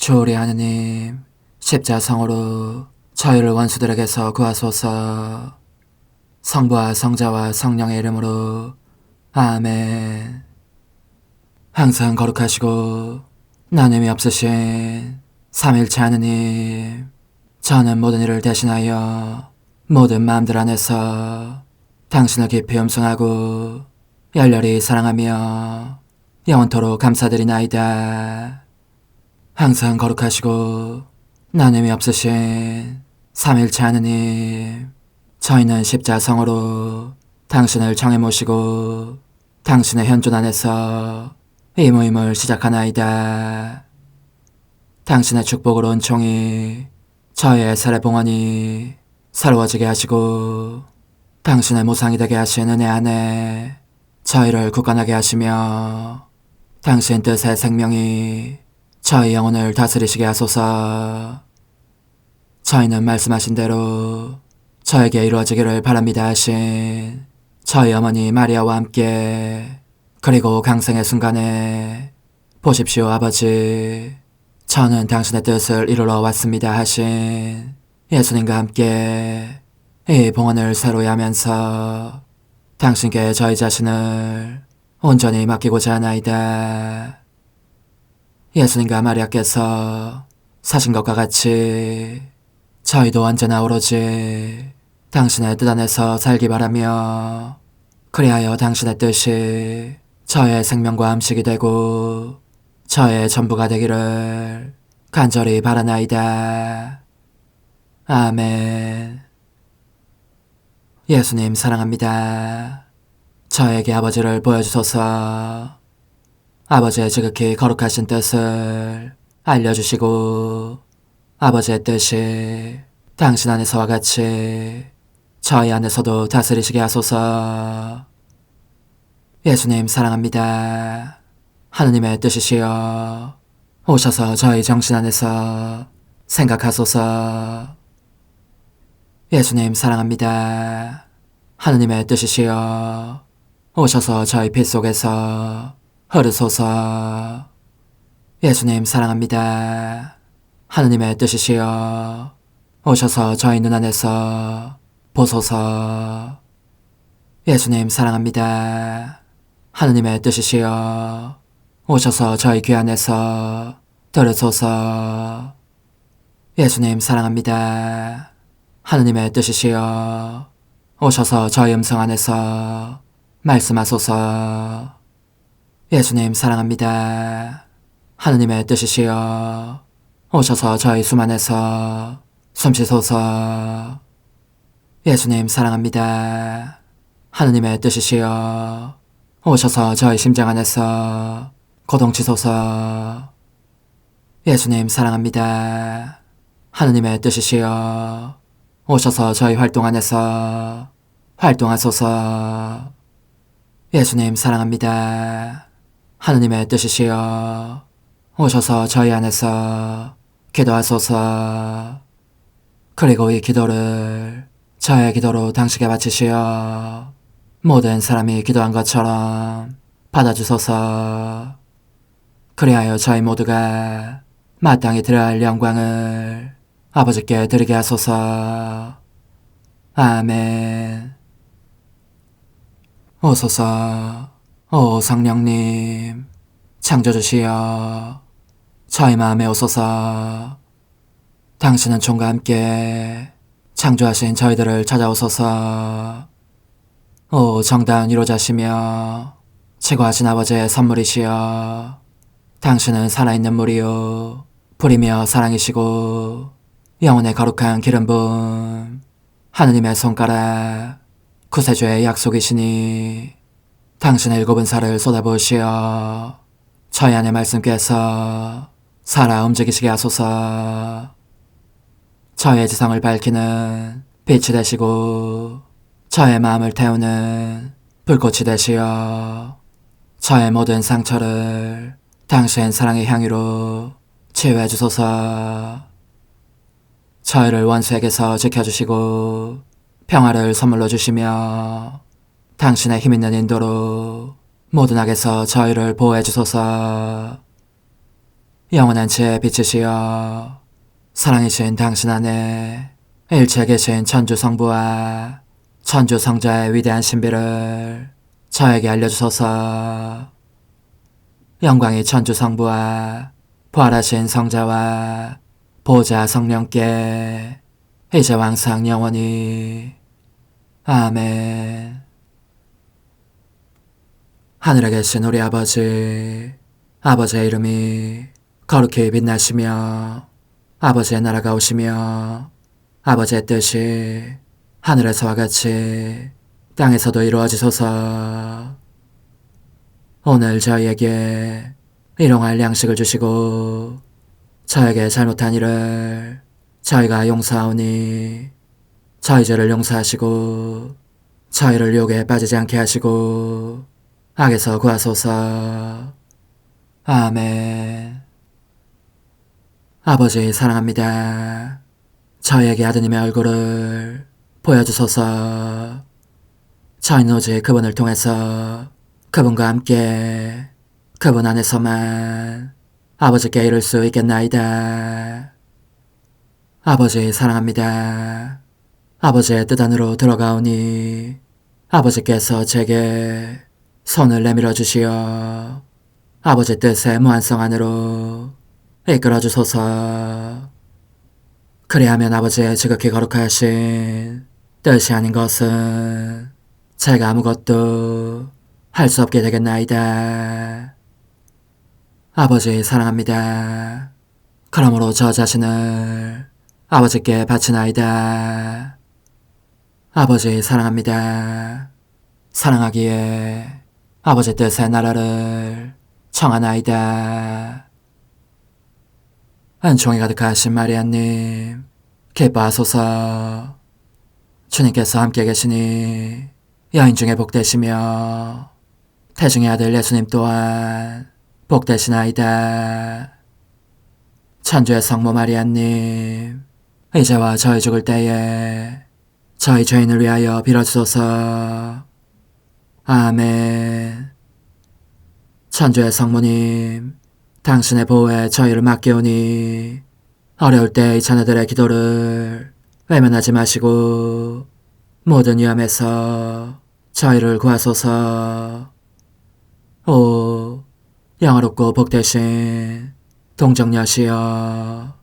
주오리 하느님, 십자성으로 저희를 원수들에게서 구하소서. 성부와 성자와 성령의 이름으로 아멘. 항상 거룩하시고 나눔이 없으신 삼일체 하느님, 저는 모든 일을 대신하여 모든 마음들 안에서 당신을 깊이 음성하고 열렬히 사랑하며 영원토록 감사드리나이다. 항상 거룩하시고 나눔이 없으신 삼일체 하느님, 저희는 십자성으로 당신을 정해 모시고 당신의 현존 안에서 이 모임을 시작하나이다. 당신의 축복으로 은총이 저희의 세례봉헌이 새로워지게 하시고 당신의 모상이 되게 하신 은혜 안에 저희를 굳건하게 하시며 당신 뜻의 생명이 저희 영혼을 다스리시게 하소서. 저희는 말씀하신 대로 저에게 이루어지기를 바랍니다 하신 저희 어머니 마리아와 함께, 그리고 강생의 순간에 보십시오 아버지, 저는 당신의 뜻을 이루러 왔습니다 하신 예수님과 함께 이 봉헌을 새로이 하면서 당신께 저희 자신을 온전히 맡기고자 하나이다. 예수님과 마리아께서 사신 것과 같이 저희도 언제나 오로지 당신의 뜻 안에서 살기 바라며, 그리하여 당신의 뜻이 저의 생명과 음식이 되고 저의 전부가 되기를 간절히 바라나이다. 아멘. 예수님 사랑합니다. 저에게 아버지를 보여주소서. 아버지의 지극히 거룩하신 뜻을 알려주시고 아버지의 뜻이 당신 안에서와 같이 저희 안에서도 다스리시게 하소서. 예수님 사랑합니다. 하느님의 뜻이시여 오셔서 저희 정신 안에서 생각하소서. 예수님 사랑합니다. 하느님의 뜻이시여 오셔서 저희 피 속에서 흐르소서. 예수님 사랑합니다. 하느님의 뜻이시여 오셔서 저희 눈 안에서 보소서. 예수님 사랑합니다. 하느님의 뜻이시여 오셔서 저희 귀 안에서 들으소서. 예수님 사랑합니다. 하느님의 뜻이시여 오셔서 저희 음성 안에서 말씀하소서. 예수님 사랑합니다. 하느님의 뜻이시여 오셔서 저희 숨 안에서 숨쉬소서. 예수님 사랑합니다. 하느님의 뜻이시여 오셔서 저희 심장 안에서 고동치소서. 예수님 사랑합니다. 하느님의 뜻이시여 오셔서 저희 활동 안에서 활동하소서. 예수님 사랑합니다. 하느님의 뜻이시여 오셔서 저희 안에서 기도하소서. 그리고 이 기도를 저의 기도로 당신께 바치시어 모든 사람이 기도한 것처럼 받아주소서. 그리하여 저희 모두가 마땅히 드려야 할 영광을 아버지께 드리게 하소서. 아멘. 오소서. 오 성령님 창조주시여 저희 마음에 오소서. 당신은 총과 함께 창조하신 저희들을 찾아오소서. 오 정다운 위로자시며 최고하신 아버지의 선물이시여 당신은 살아있는 물이요 불이며 사랑이시고 영혼의 거룩한 기름 부음 하느님의 손가락 구세주의 약속이시니 당신의 일곱은 살을 쏟아부으시어 저희 안의 말씀께서 살아 움직이시게 하소서. 저의 지성을 밝히는 빛이 되시고 저의 마음을 태우는 불꽃이 되시어 저의 모든 상처를 당신 사랑의 향유로 치유해 주소서. 저희를 원수에게서 지켜주시고 평화를 선물로 주시며 당신의 힘있는 인도로 모든 악에서 저희를 보호해 주소서. 영원한 제 빛이시여 사랑이신 당신 안에 일체에 계신 천주 성부와 천주 성자의 위대한 신비를 저에게 알려주소서. 영광이 천주 성부와 부활하신 성자와 보좌 성령께 이제와 항상 영원히 아멘. 하늘에 계신 우리 아버지, 아버지의 이름이 거룩히 빛나시며 아버지의 나라가 오시며 아버지의 뜻이 하늘에서와 같이 땅에서도 이루어지소서. 오늘 저희에게 일용할 양식을 주시고 저에게 잘못한 일을 저희가 용서하오니 저희 죄를 용서하시고 저희를 유혹에 빠지지 않게 하시고 악에서 구하소서. 아멘. 아버지 사랑합니다. 저희에게 아드님의 얼굴을 보여주소서. 저희는 오직 그분을 통해서 그분과 함께 그분 안에서만 아버지께 이룰 수 있겠나이다. 아버지 사랑합니다. 아버지의 뜻 안으로 들어가오니 아버지께서 제게 손을 내밀어 주시어 아버지 뜻의 무한성 안으로 이끌어 주소서. 그리하면 아버지의 지극히 거룩하신 뜻이 아닌 것은 제가 아무것도 할 수 없게 되겠나이다. 아버지 사랑합니다. 그러므로 저 자신을 아버지께 바치나이다. 아버지 사랑합니다. 사랑하기에 아버지 뜻의 나라를 청하나이다. 은총이 가득하신 마리아님, 기뻐하소서. 주님께서 함께 계시니 여인 중에 복되시며 태중의 아들 예수님 또한 복되시나이다. 천주의 성모 마리아님, 이제와 저희 죽을 때에 저희 죄인을 위하여 빌어주소서. 아멘. 천주의 성모님, 당신의 보호에 저희를 맡기오니 어려울 때 이 자녀들의 기도를 외면하지 마시고 모든 위험에서 저희를 구하소서. 오, 영화롭고 복되신 동정녀시여,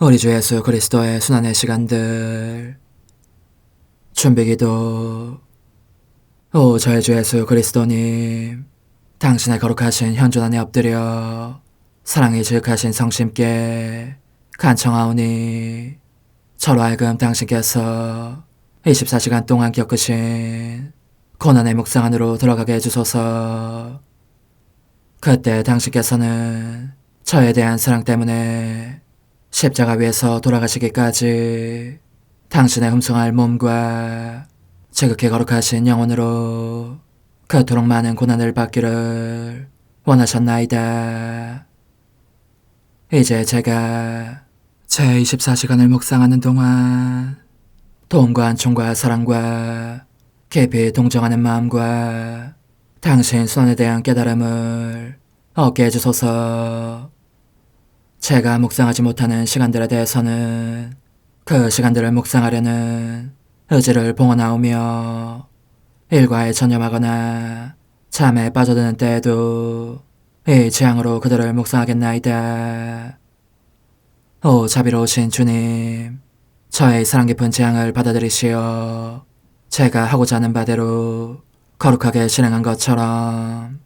우리 주 예수 그리스도의 순환의 시간들 준비기도. 오 저희 주 예수 그리스도님, 당신의 거룩하신 현존 안에 엎드려 사랑이 지극하신 성심께 간청하오니 저로 하여금 당신께서 24시간 동안 겪으신 고난의 묵상 안으로 들어가게 해주소서. 그때 당신께서는 저에 대한 사랑 때문에 십자가 위에서 돌아가시기까지 당신의 흠숭할 몸과 지극히 거룩하신 영혼으로 그토록 많은 고난을 받기를 원하셨나이다. 이제 제가 제 24시간을 묵상하는 동안 도움과 안총과 사랑과 깊이 동정하는 마음과 당신 순환에 대한 깨달음을 얻게 해주소서. 제가 묵상하지 못하는 시간들에 대해서는 그 시간들을 묵상하려는 의지를 봉헌하오며 일과에 전념하거나 잠에 빠져드는 때에도 이 재앙으로 그들을 묵상하겠나이다. 오 자비로우신 주님, 저의 사랑 깊은 재앙을 받아들이시어 제가 하고자 하는 바대로 거룩하게 실행한 것처럼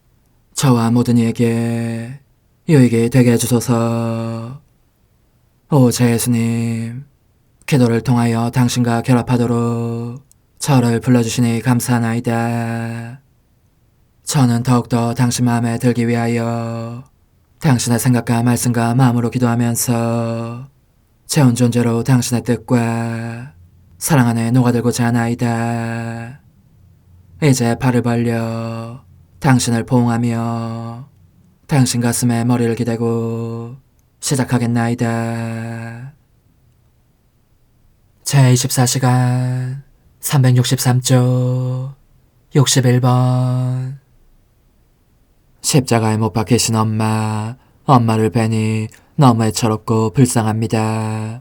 저와 모든 이에게 유익이 되게 해주소서. 오 제 예수님, 기도를 통하여 당신과 결합하도록 저를 불러주시니 감사하나이다. 저는 더욱더 당신 마음에 들기 위하여 당신의 생각과 말씀과 마음으로 기도하면서 제 온 존재로 당신의 뜻과 사랑 안에 녹아들고자 하나이다. 이제 발을 벌려 당신을 포옹하며 당신 가슴에 머리를 기대고 시작하겠나이다. 제24시간 363조 61번. 십자가에 못 박히신 엄마를 뵈니 너무 애처롭고 불쌍합니다.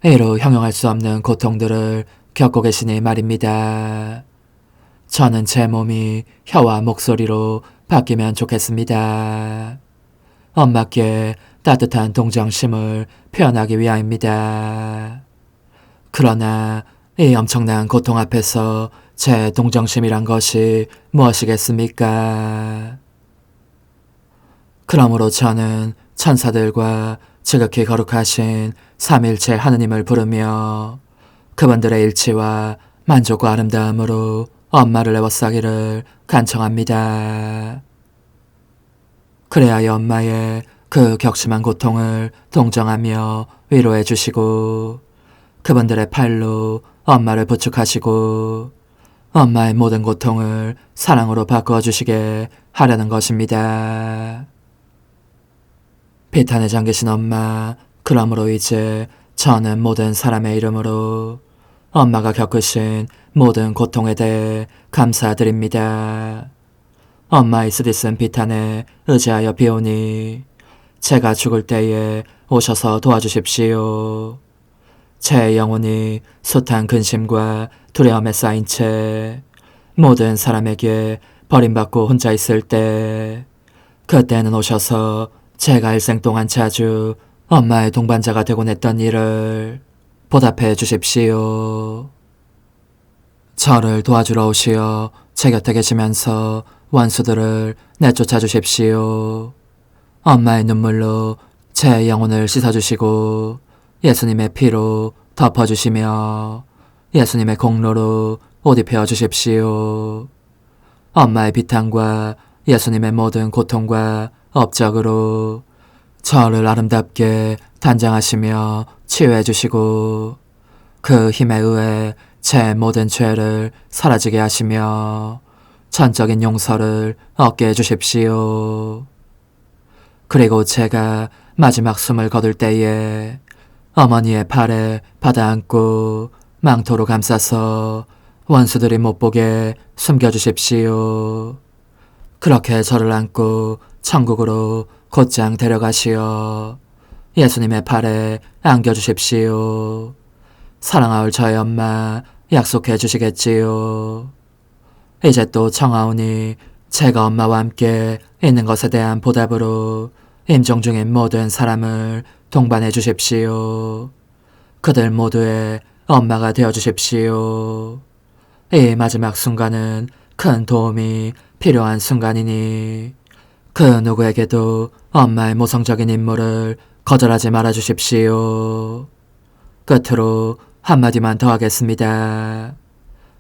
이로 형용할 수 없는 고통들을 겪고 계시니 말입니다. 저는 제 몸이 혀와 목소리로 바뀌면 좋겠습니다. 엄마께 따뜻한 동정심을 표현하기 위함입니다. 그러나 이 엄청난 고통 앞에서 제 동정심이란 것이 무엇이겠습니까? 그러므로 저는 천사들과 지극히 거룩하신 삼일체 하느님을 부르며 그분들의 일치와 만족과 아름다움으로 엄마를 애워싸기를 간청합니다. 그래야 엄마의 그 격심한 고통을 동정하며 위로해 주시고 그분들의 팔로 엄마를 부축하시고 엄마의 모든 고통을 사랑으로 바꾸어 주시게 하려는 것입니다. 비탄에 잠기신 엄마, 그러므로 이제 저는 모든 사람의 이름으로 엄마가 겪으신 모든 고통에 대해 감사드립니다. 엄마의 쓰디쓴 비탄에 의지하여 비오니 제가 죽을 때에 오셔서 도와주십시오. 제 영혼이 숱한 근심과 두려움에 쌓인 채 모든 사람에게 버림받고 혼자 있을 때 그때는 오셔서 제가 일생 동안 자주 엄마의 동반자가 되곤 했던 일을 보답해 주십시오. 저를 도와주러 오시어 제 곁에 계시면서 원수들을 내쫓아 주십시오. 엄마의 눈물로 제 영혼을 씻어주시고 예수님의 피로 덮어주시며 예수님의 공로로 옷 입혀 주십시오. 엄마의 비탄과 예수님의 모든 고통과 업적으로 저를 아름답게 단장하시며 치유해 주시고 그 힘에 의해 제 모든 죄를 사라지게 하시며 전적인 용서를 얻게 해주십시오. 그리고 제가 마지막 숨을 거둘 때에 어머니의 팔에 받아안고 망토로 감싸서 원수들이 못 보게 숨겨주십시오. 그렇게 저를 안고 천국으로 곧장 데려가시어 예수님의 팔에 안겨주십시오. 사랑하올 저의 엄마 약속해 주시겠지요. 이제 또 청하오니 제가 엄마와 함께 있는 것에 대한 보답으로 임종 중인 모든 사람을 동반해 주십시오. 그들 모두의 엄마가 되어 주십시오. 이 마지막 순간은 큰 도움이 필요한 순간이니 그 누구에게도 엄마의 모성적인 임무를 거절하지 말아 주십시오. 끝으로 한마디만 더 하겠습니다.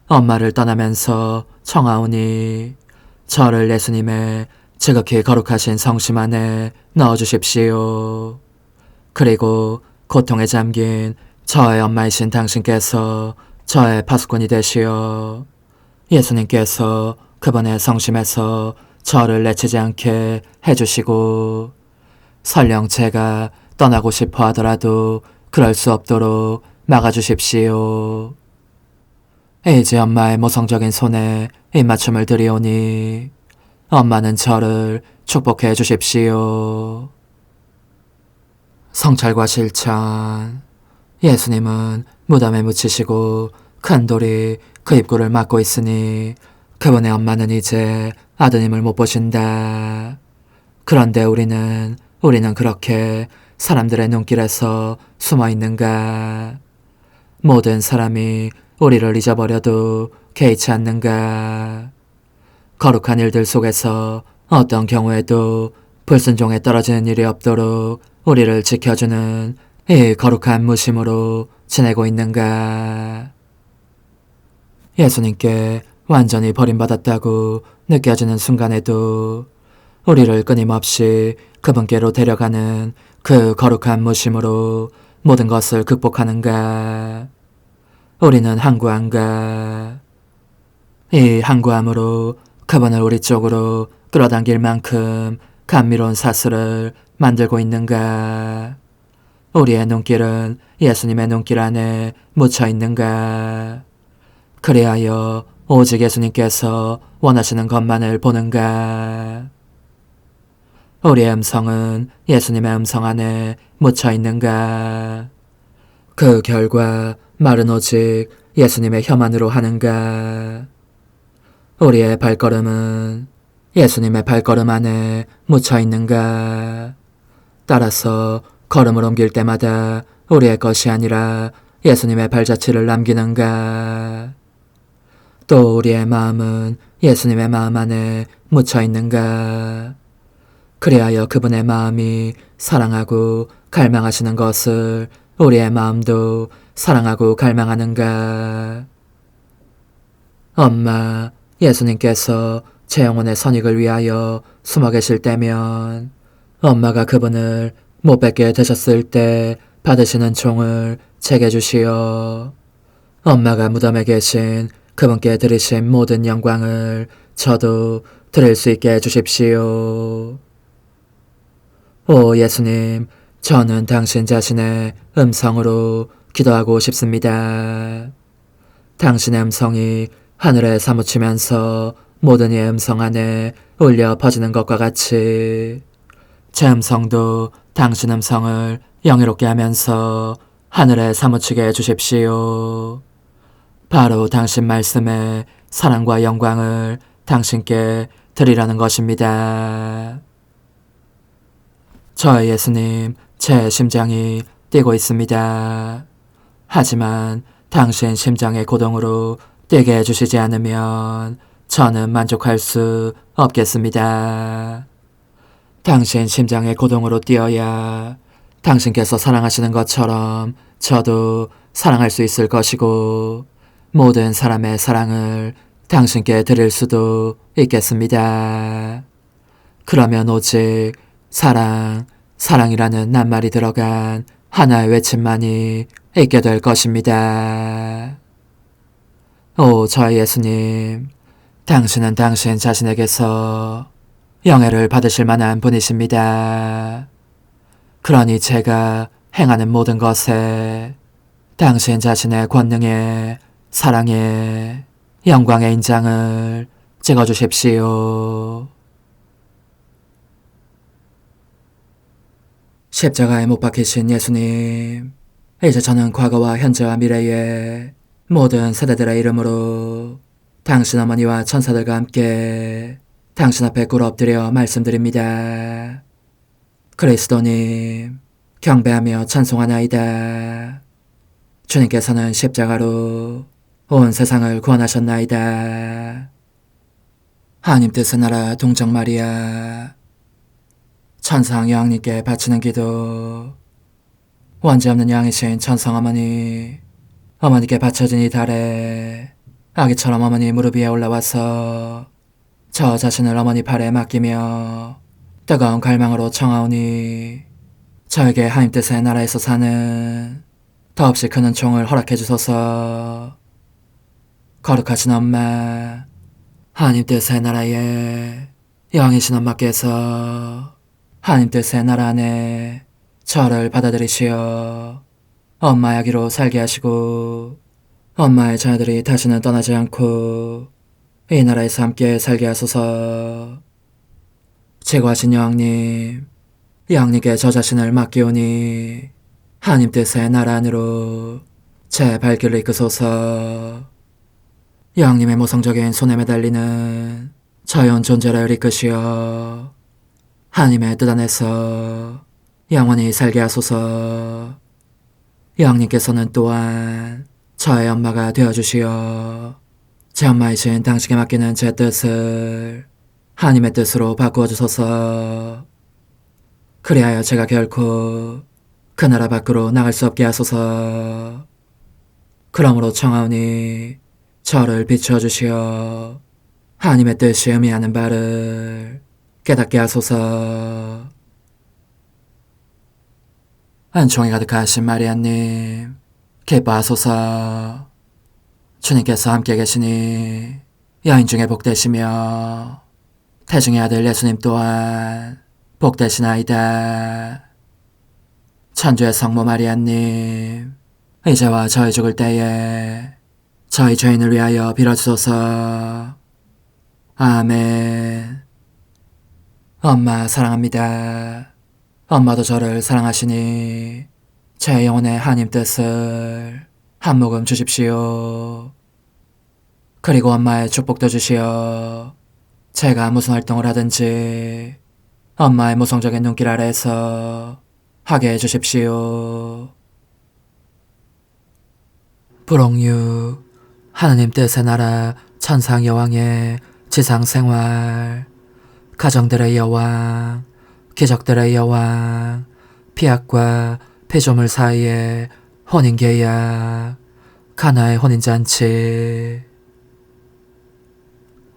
엄마를 떠나면서 청하오니 저를 예수님의 지극히 거룩하신 성심 안에 넣어주십시오. 그리고 고통에 잠긴 저의 엄마이신 당신께서 저의 파수꾼이 되시어 예수님께서 그분의 성심에서 저를 내치지 않게 해주시고 설령 제가 떠나고 싶어 하더라도 그럴 수 없도록 막아주십시오. 이제 엄마의 모성적인 손에 입맞춤을 드리오니 엄마는 저를 축복해 주십시오. 성찰과 실천. 예수님은 무덤에 묻히시고 큰 돌이 그 입구를 막고 있으니 그분의 엄마는 이제 아드님을 못 보신다. 그런데 우리는 그렇게 사람들의 눈길에서 숨어 있는가? 모든 사람이 우리를 잊어버려도 개의치 않는가? 거룩한 일들 속에서 어떤 경우에도 불순종에 떨어지는 일이 없도록 우리를 지켜주는 이 거룩한 무심으로 지내고 있는가? 예수님께 완전히 버림받았다고 느껴지는 순간에도 우리를 끊임없이 그분께로 데려가는 그 거룩한 무심으로 모든 것을 극복하는가? 우리는 항구한가? 이 항구함으로 그분을 우리 쪽으로 끌어당길 만큼 감미로운 사슬을 만들고 있는가? 우리의 눈길은 예수님의 눈길 안에 묻혀 있는가? 그리하여 오직 예수님께서 원하시는 것만을 보는가? 우리의 음성은 예수님의 음성 안에 묻혀 있는가? 그 결과 말은 오직 예수님의 혀만으로 하는가? 우리의 발걸음은 예수님의 발걸음 안에 묻혀 있는가? 따라서 걸음을 옮길 때마다 우리의 것이 아니라 예수님의 발자취를 남기는가? 또 우리의 마음은 예수님의 마음 안에 묻혀 있는가? 그리하여 그분의 마음이 사랑하고 갈망하시는 것을 우리의 마음도 사랑하고 갈망하는가? 엄마, 예수님께서 제 영혼의 선익을 위하여 숨어 계실 때면 엄마가 그분을 못 뵙게 되셨을 때 받으시는 총을 제게 주시어 엄마가 무덤에 계신 그분께 드리신 모든 영광을 저도 드릴 수 있게 해주십시오. 오 예수님, 저는 당신 자신의 음성으로 기도하고 싶습니다. 당신의 음성이 하늘에 사무치면서 모든 이의 음성 안에 울려 퍼지는 것과 같이 제 음성도 당신 음성을 영예롭게 하면서 하늘에 사무치게 해주십시오. 바로 당신 말씀에 사랑과 영광을 당신께 드리라는 것입니다. 저의 예수님, 제 심장이 뛰고 있습니다. 하지만 당신 심장의 고동으로 뛰게 해주시지 않으면 저는 만족할 수 없겠습니다. 당신 심장의 고동으로 뛰어야 당신께서 사랑하시는 것처럼 저도 사랑할 수 있을 것이고 모든 사람의 사랑을 당신께 드릴 수도 있겠습니다. 그러면 오직 사랑, 사랑이라는 낱말이 들어간 하나의 외침만이 있게 될 것입니다. 오, 저의 예수님, 당신은 당신 자신에게서 영예를 받으실 만한 분이십니다. 그러니 제가 행하는 모든 것에 당신 자신의 권능에, 사랑에, 영광의 인장을 찍어주십시오. 십자가에 못 박히신 예수님, 이제 저는 과거와 현재와 미래의 모든 세대들의 이름으로 당신 어머니와 천사들과 함께 당신 앞에 꿇어 엎드려 말씀드립니다. 그리스도님, 경배하며 찬송하나이다. 주님께서는 십자가로 온 세상을 구원하셨나이다. 하나님 뜻의 나라 동정 마리아, 천상 여왕님께 바치는 기도, 원죄 없는 양이신 천상 어머니, 어머니께 바쳐진 이 달에 아기처럼 어머니 무릎 위에 올라와서 저 자신을 어머니 팔에 맡기며 뜨거운 갈망으로 청하오니 저에게 하나님 뜻의 나라에서 사는 더없이 큰 은총을 허락해 주소서. 거룩하신 엄마, 하나님 뜻의 나라에 영이신 엄마께서 하나님 뜻의 나라 안에 저를 받아들이시어 엄마의 아기로 살게 하시고 엄마의 자녀들이 다시는 떠나지 않고 이 나라에서 함께 살게 하소서. 최고하신 여왕님, 여왕님께 저 자신을 맡기오니 하나님 뜻의 나라 안으로 제 발길을 이끄소서. 여왕님의 모성적인 손에 매달리는 자연 존재를 이끄시어 하나님의 뜻 안에서 영원히 살게 하소서. 여왕님께서는 또한 저의 엄마가 되어주시어 제 엄마이신 당신께 맡기는 제 뜻을 하나님의 뜻으로 바꾸어 주소서. 그리하여 제가 결코 그 나라 밖으로 나갈 수 없게 하소서. 그러므로 청하오니 저를 비추어 주시어 하나님의 뜻이 의미하는 바를 깨닫게 하소서. 은총이 가득하신 마리아님, 기뻐하소서. 주님께서 함께 계시니 여인 중에 복되시며 태중의 아들 예수님 또한 복되시나이다. 천주의 성모 마리아님, 이제와 저희 죽을 때에 저희 죄인을 위하여 빌어주소서. 아멘. 엄마 사랑합니다. 엄마도 저를 사랑하시니 제 영혼의 하나님 뜻을 한 모금 주십시오. 그리고 엄마의 축복도 주시어 제가 무슨 활동을 하든지 엄마의 모성적인 눈길 아래에서 하게 해주십시오. 불옥류 하느님 뜻의 나라 천상 여왕의 지상 생활 가정들의 여왕 기적들의 여왕 피약과 피조물 사이의 혼인계약 가나의 혼인잔치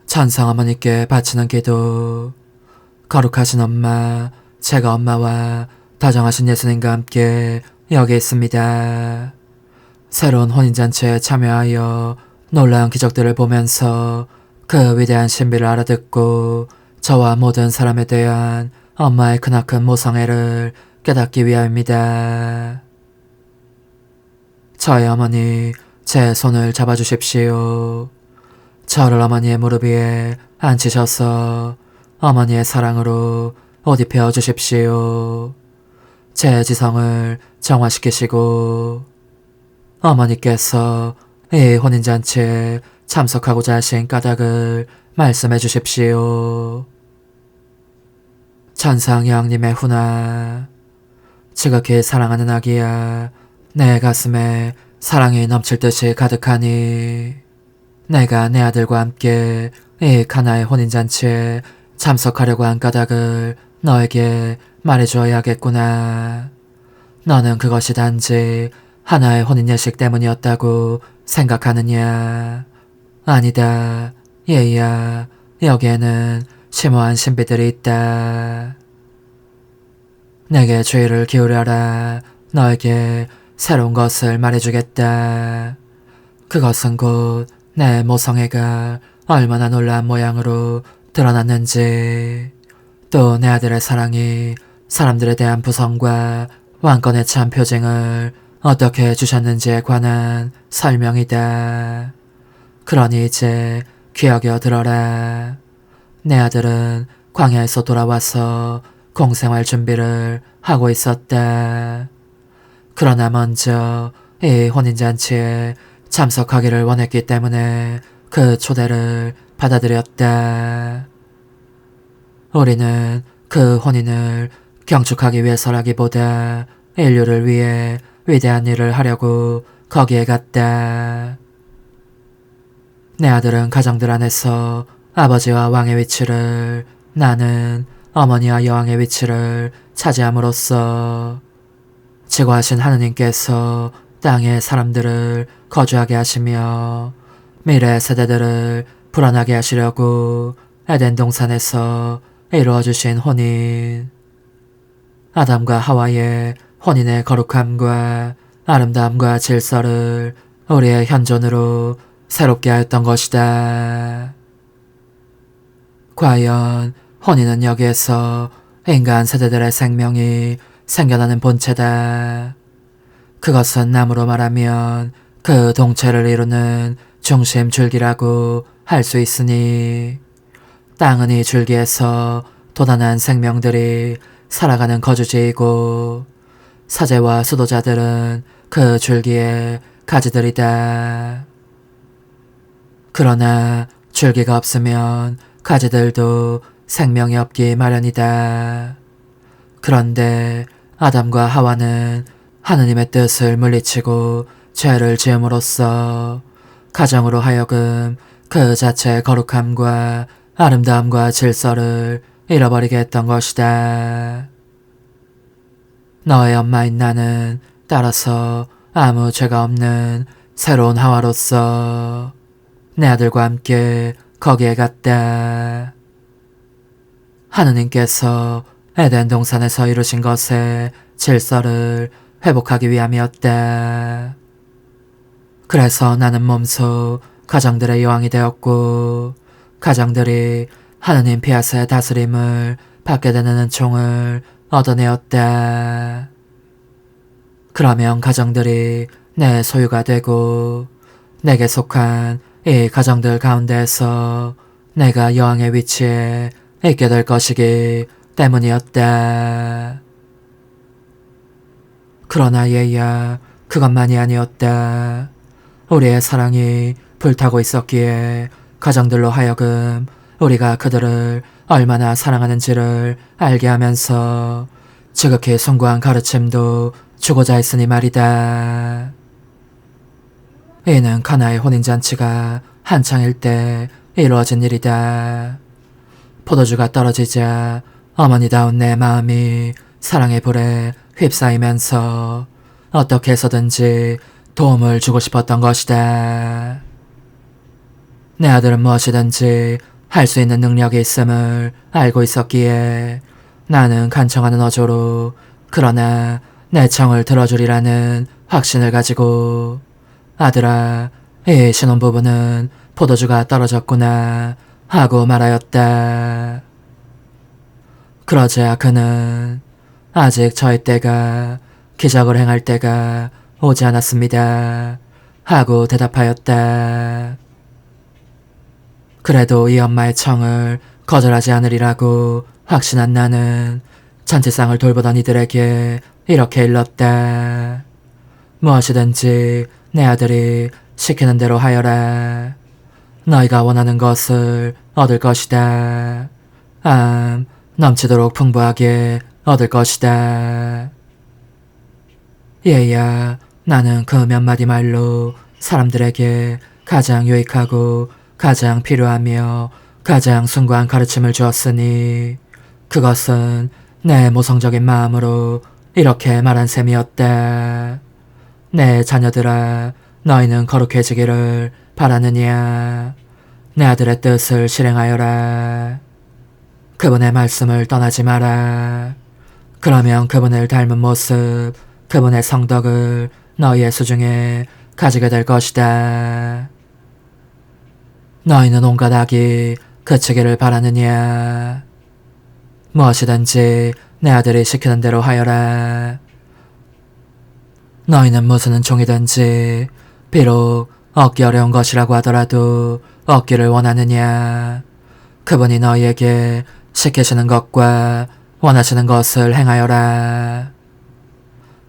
천상 어머니께 바치는 기도 거룩하신 엄마 제가 엄마와 다정하신 예수님과 함께 여기 있습니다. 새로운 혼인잔치에 참여하여 놀라운 기적들을 보면서 그 위대한 신비를 알아듣고 저와 모든 사람에 대한 엄마의 크나큰 모성애를 깨닫기 위함입니다. 저의 어머니 제 손을 잡아주십시오. 저를 어머니의 무릎 위에 앉히셔서 어머니의 사랑으로 옷 입혀 주십시오. 제 지성을 정화시키시고 어머니께서 이 혼인잔치에 참석하고자 하신 까닭을 말씀해 주십시오. 천상 여왕님의 훈아 지극히 사랑하는 아기야 내 가슴에 사랑이 넘칠 듯이 가득하니 내가 내 아들과 함께 이 가나의 혼인잔치에 참석하려고 한 까닭을 너에게 말해주어야겠구나. 너는 그것이 단지 하나의 혼인 예식 때문이었다고 생각하느냐? 아니다. 얘야, 여기에는 심오한 신비들이 있다. 내게 주의를 기울여라. 너에게 새로운 것을 말해주겠다. 그것은 곧 내 모성애가 얼마나 놀라운 모양으로 드러났는지, 또 내 아들의 사랑이 사람들에 대한 부성과 왕권의 참 표징을 어떻게 해주셨는지에 관한 설명이다. 그러니 이제 귀여겨 들어라. 내 아들은 광야에서 돌아와서 공생활 준비를 하고 있었다. 그러나 먼저 이 혼인잔치에 참석하기를 원했기 때문에 그 초대를 받아들였다. 우리는 그 혼인을 경축하기 위해서라기보다 인류를 위해 위대한 일을 하려고 거기에 갔다. 내 아들은 가정들 안에서 아버지와 왕의 위치를, 나는 어머니와 여왕의 위치를 차지함으로써 지구하신 하느님께서 땅의 사람들을 거주하게 하시며 미래 세대들을 불안하게 하시려고 에덴 동산에서 이루어주신 혼인, 아담과 하와의 혼인의 거룩함과 아름다움과 질서를 우리의 현존으로 새롭게 하였던 것이다. 과연 혼인은 여기에서 인간 세대들의 생명이 생겨나는 본체다. 그것은 나무로 말하면 그 동체를 이루는 중심 줄기라고 할 수 있으니, 땅은 이 줄기에서 도단한 생명들이 살아가는 거주지이고 사제와 수도자들은 그 줄기의 가지들이다. 그러나 줄기가 없으면 가지들도 생명이 없기 마련이다. 그런데 아담과 하와는 하느님의 뜻을 물리치고 죄를 지음으로써 가정으로 하여금 그 자체의 거룩함과 아름다움과 질서를 잃어버리게 했던 것이다. 너의 엄마인 나는 따라서 아무 죄가 없는 새로운 하와로서 내 아들과 함께 거기에 갔다. 하느님께서 에덴 동산에서 이루신 것의 질서를 회복하기 위함이었다. 그래서 나는 몸소 가정들의 여왕이 되었고 가정들이 하느님 피아스의 다스림을 받게 되는 은총을 얻어내었다. 그러면 가정들이 내 소유가 되고 내게 속한 이 가정들 가운데에서 내가 여왕의 위치에 있게 될 것이기 때문이었다. 그러나 얘야, 그것만이 아니었다. 우리의 사랑이 불타고 있었기에 가정들로 하여금 우리가 그들을 얼마나 사랑하는지를 알게 하면서 지극히 숭고한 가르침도 주고자 했으니 말이다. 이는 가나의 혼인잔치가 한창일 때 이루어진 일이다. 포도주가 떨어지자 어머니다운 내 마음이 사랑의 불에 휩싸이면서 어떻게 해서든지 도움을 주고 싶었던 것이다. 내 아들은 무엇이든지 할 수 있는 능력이 있음을 알고 있었기에 나는 간청하는 어조로 그러나 내 청을 들어주리라는 확신을 가지고 아들아, 이 신혼부부는 포도주가 떨어졌구나 하고 말하였다. 그러자 그는 아직 저희 때가 기적을 행할 때가 오지 않았습니다 하고 대답하였다. 그래도 이 엄마의 청을 거절하지 않으리라고 확신한 나는 잔치상을 돌보던 이들에게 이렇게 일렀다. 무엇이든지 내 아들이 시키는 대로 하여라. 너희가 원하는 것을 얻을 것이다. 넘치도록 풍부하게 얻을 것이다. 얘야, 나는 그 몇 마디 말로 사람들에게 가장 유익하고 가장 필요하며 가장 숭고한 가르침을 주었으니 그것은 내 모성적인 마음으로 이렇게 말한 셈이었다. 내 자녀들아, 너희는 거룩해지기를 바라느냐. 내 아들의 뜻을 실행하여라. 그분의 말씀을 떠나지 마라. 그러면 그분을 닮은 모습, 그분의 성덕을 너희의 수중에 가지게 될 것이다. 너희는 온갖 악이 그치기를 바라느냐. 무엇이든지 내 아들이 시키는 대로 하여라. 너희는 무슨 은총이든지 비록 얻기 어려운 것이라고 하더라도 얻기를 원하느냐. 그분이 너희에게 시키시는 것과 원하시는 것을 행하여라.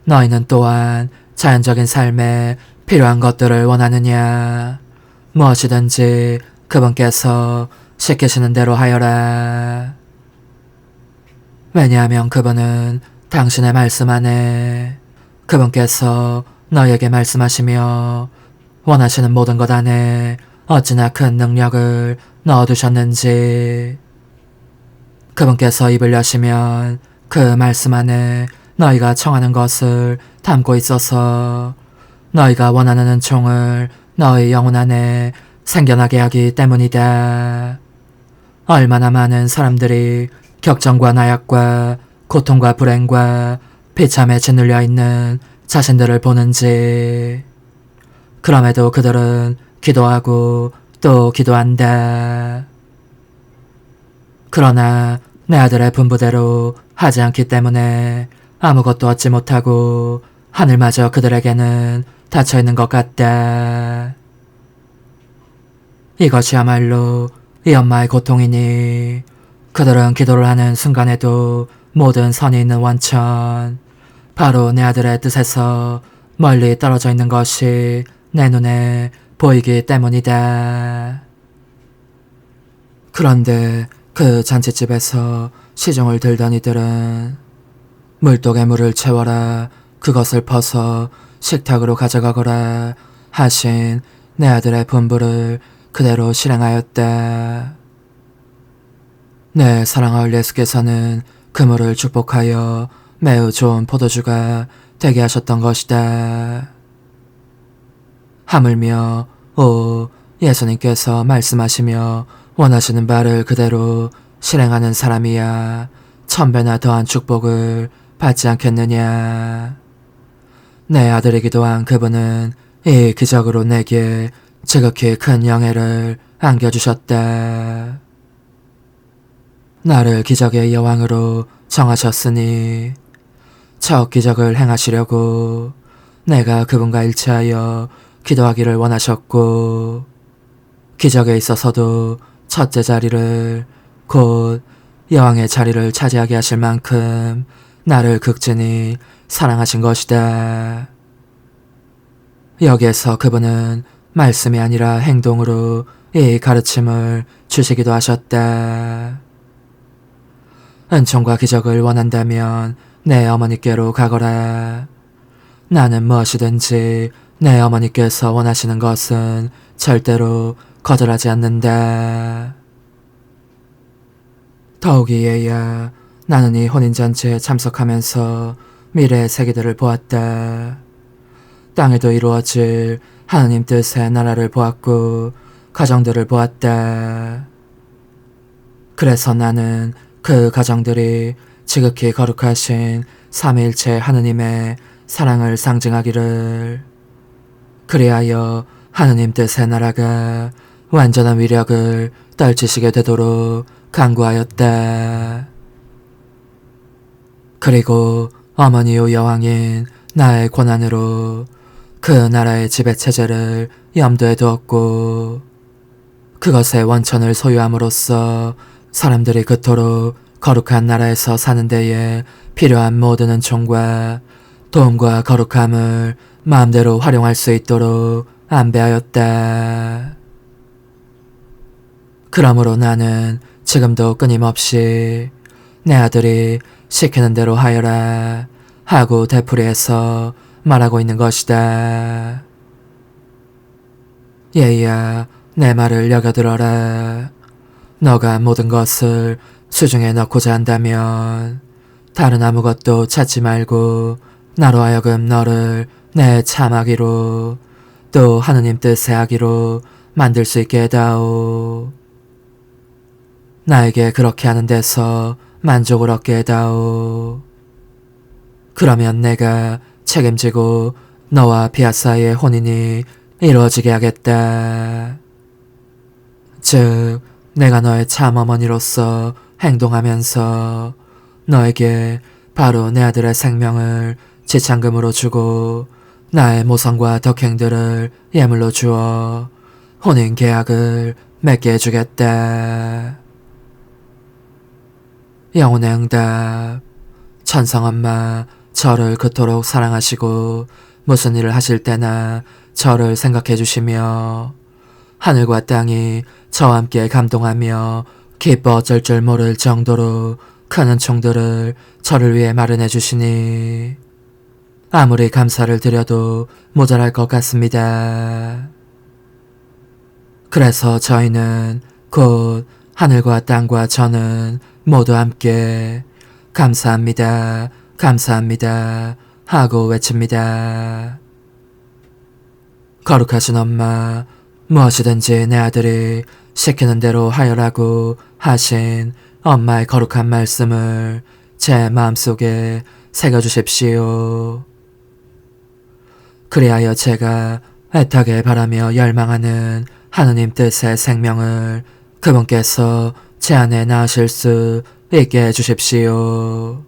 너희는 또한 자연적인 삶에 필요한 것들을 원하느냐. 무엇이든지 그분께서 시키시는 대로 하여라. 왜냐하면 그분은 당신의 말씀 안에 그분께서 너희에게 말씀하시며 원하시는 모든 것 안에 어찌나 큰 능력을 넣어두셨는지. 그분께서 입을 여시면 그 말씀 안에 너희가 청하는 것을 담고 있어서 너희가 원하는 은총을 너희 영혼 안에 생겨나게 하기 때문이다. 얼마나 많은 사람들이 격정과 나약과 고통과 불행과 비참에 짓눌려 있는 자신들을 보는지. 그럼에도 그들은 기도하고 또 기도한다. 그러나 내 아들의 분부대로 하지 않기 때문에 아무것도 얻지 못하고 하늘마저 그들에게는 닫혀있는 것 같다. 이것이야말로 이 엄마의 고통이니 그들은 기도를 하는 순간에도 모든 선이 있는 원천, 바로 내 아들의 뜻에서 멀리 떨어져 있는 것이 내 눈에 보이기 때문이다. 그런데 그 잔치집에서 시중을 들던 이들은 물독에 물을 채워라, 그것을 퍼서 식탁으로 가져가거라 하신 내 아들의 분부를 그대로 실행하였다. 내 사랑하올 예수께서는 그 물을 축복하여 매우 좋은 포도주가 되게 하셨던 것이다. 하물며 예수님께서 말씀하시며 원하시는 바를 그대로 실행하는 사람이야 1000배나 더한 축복을 받지 않겠느냐. 내 아들이기도 한 그분은 이 기적으로 내게 지극히 큰 영예를 안겨주셨다. 나를 기적의 여왕으로 정하셨으니 첫 기적을 행하시려고 내가 그분과 일치하여 기도하기를 원하셨고, 기적에 있어서도 첫째 자리를 곧 여왕의 자리를 차지하게 하실 만큼 나를 극진히 사랑하신 것이다. 여기에서 그분은 말씀이 아니라 행동으로 이 가르침을 주시기도 하셨다. 은총과 기적을 원한다면 내 어머니께로 가거라. 나는 무엇이든지 내 어머니께서 원하시는 것은 절대로 거절하지 않는다. 더욱이 얘야, 나는 이 혼인잔치에 참석하면서 미래의 세계들을 보았다. 땅에도 이루어질 하느님 뜻의 나라를 보았고 가정들을 보았다. 그래서 나는 그 가정들이 지극히 거룩하신 삼위일체 하느님의 사랑을 상징하기를, 그리하여 하느님 뜻의 나라가 완전한 위력을 떨치시게 되도록 간구하였다. 그리고 어머니요 여왕인 나의 권한으로 그 나라의 지배체제를 염두에 두었고, 그것의 원천을 소유함으로써 사람들이 그토록 거룩한 나라에서 사는 데에 필요한 모든 은총과 도움과 거룩함을 마음대로 활용할 수 있도록 안배하였다. 그러므로 나는 지금도 끊임없이 내 아들이 시키는 대로 하여라 하고 되풀이해서 말하고 있는 것이다. 얘야, 내 말을 여겨들어라. 너가 모든 것을 수중에 넣고자 한다면 다른 아무것도 찾지 말고 나로 하여금 너를 내 참아기로, 또 하느님 뜻의 아기로 만들 수 있게 해다오. 나에게 그렇게 하는 데서 만족을 얻게 해다오. 그러면 내가 책임지고 너와 비아 사이의 혼인이 이루어지게 하겠다. 즉, 내가 너의 참 어머니로서 행동하면서 너에게 바로 내 아들의 생명을 지참금으로 주고 나의 모성과 덕행들을 예물로 주어 혼인 계약을 맺게 해주겠다. 영혼의 응답. 천성엄마, 저를 그토록 사랑하시고 무슨 일을 하실 때나 저를 생각해 주시며 하늘과 땅이 저와 함께 감동하며 기뻐 어쩔 줄 모를 정도로 큰 은총들을 저를 위해 마련해 주시니 아무리 감사를 드려도 모자랄 것 같습니다. 그래서 저희는 곧 하늘과 땅과 저는 모두 함께 감사합니다, 감사합니다 하고 외칩니다. 거룩하신 엄마, 무엇이든지 내 아들이 시키는 대로 하여라고 하신 엄마의 거룩한 말씀을 제 마음속에 새겨주십시오. 그리하여 제가 애타게 바라며 열망하는 하느님 뜻의 생명을 그분께서 제 안에 낳으실 수 있게 해주십시오.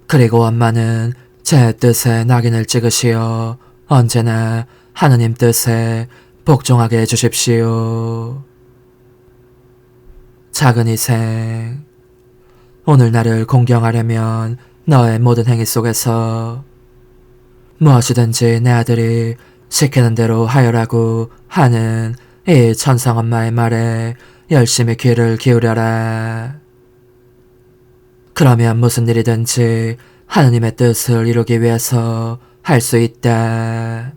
그리고 엄마는 제 뜻에 낙인을 찍으시어 언제나 하느님 뜻에 복종하게 해주십시오. 작은 희생. 오늘 나를 공경하려면 너의 모든 행위 속에서 무엇이든지 내 아들이 시키는 대로 하여라고 하는 이 천상엄마의 말에 열심히 귀를 기울여라. 그러면 무슨 일이든지 하느님의 뜻을 이루기 위해서 할 수 있다.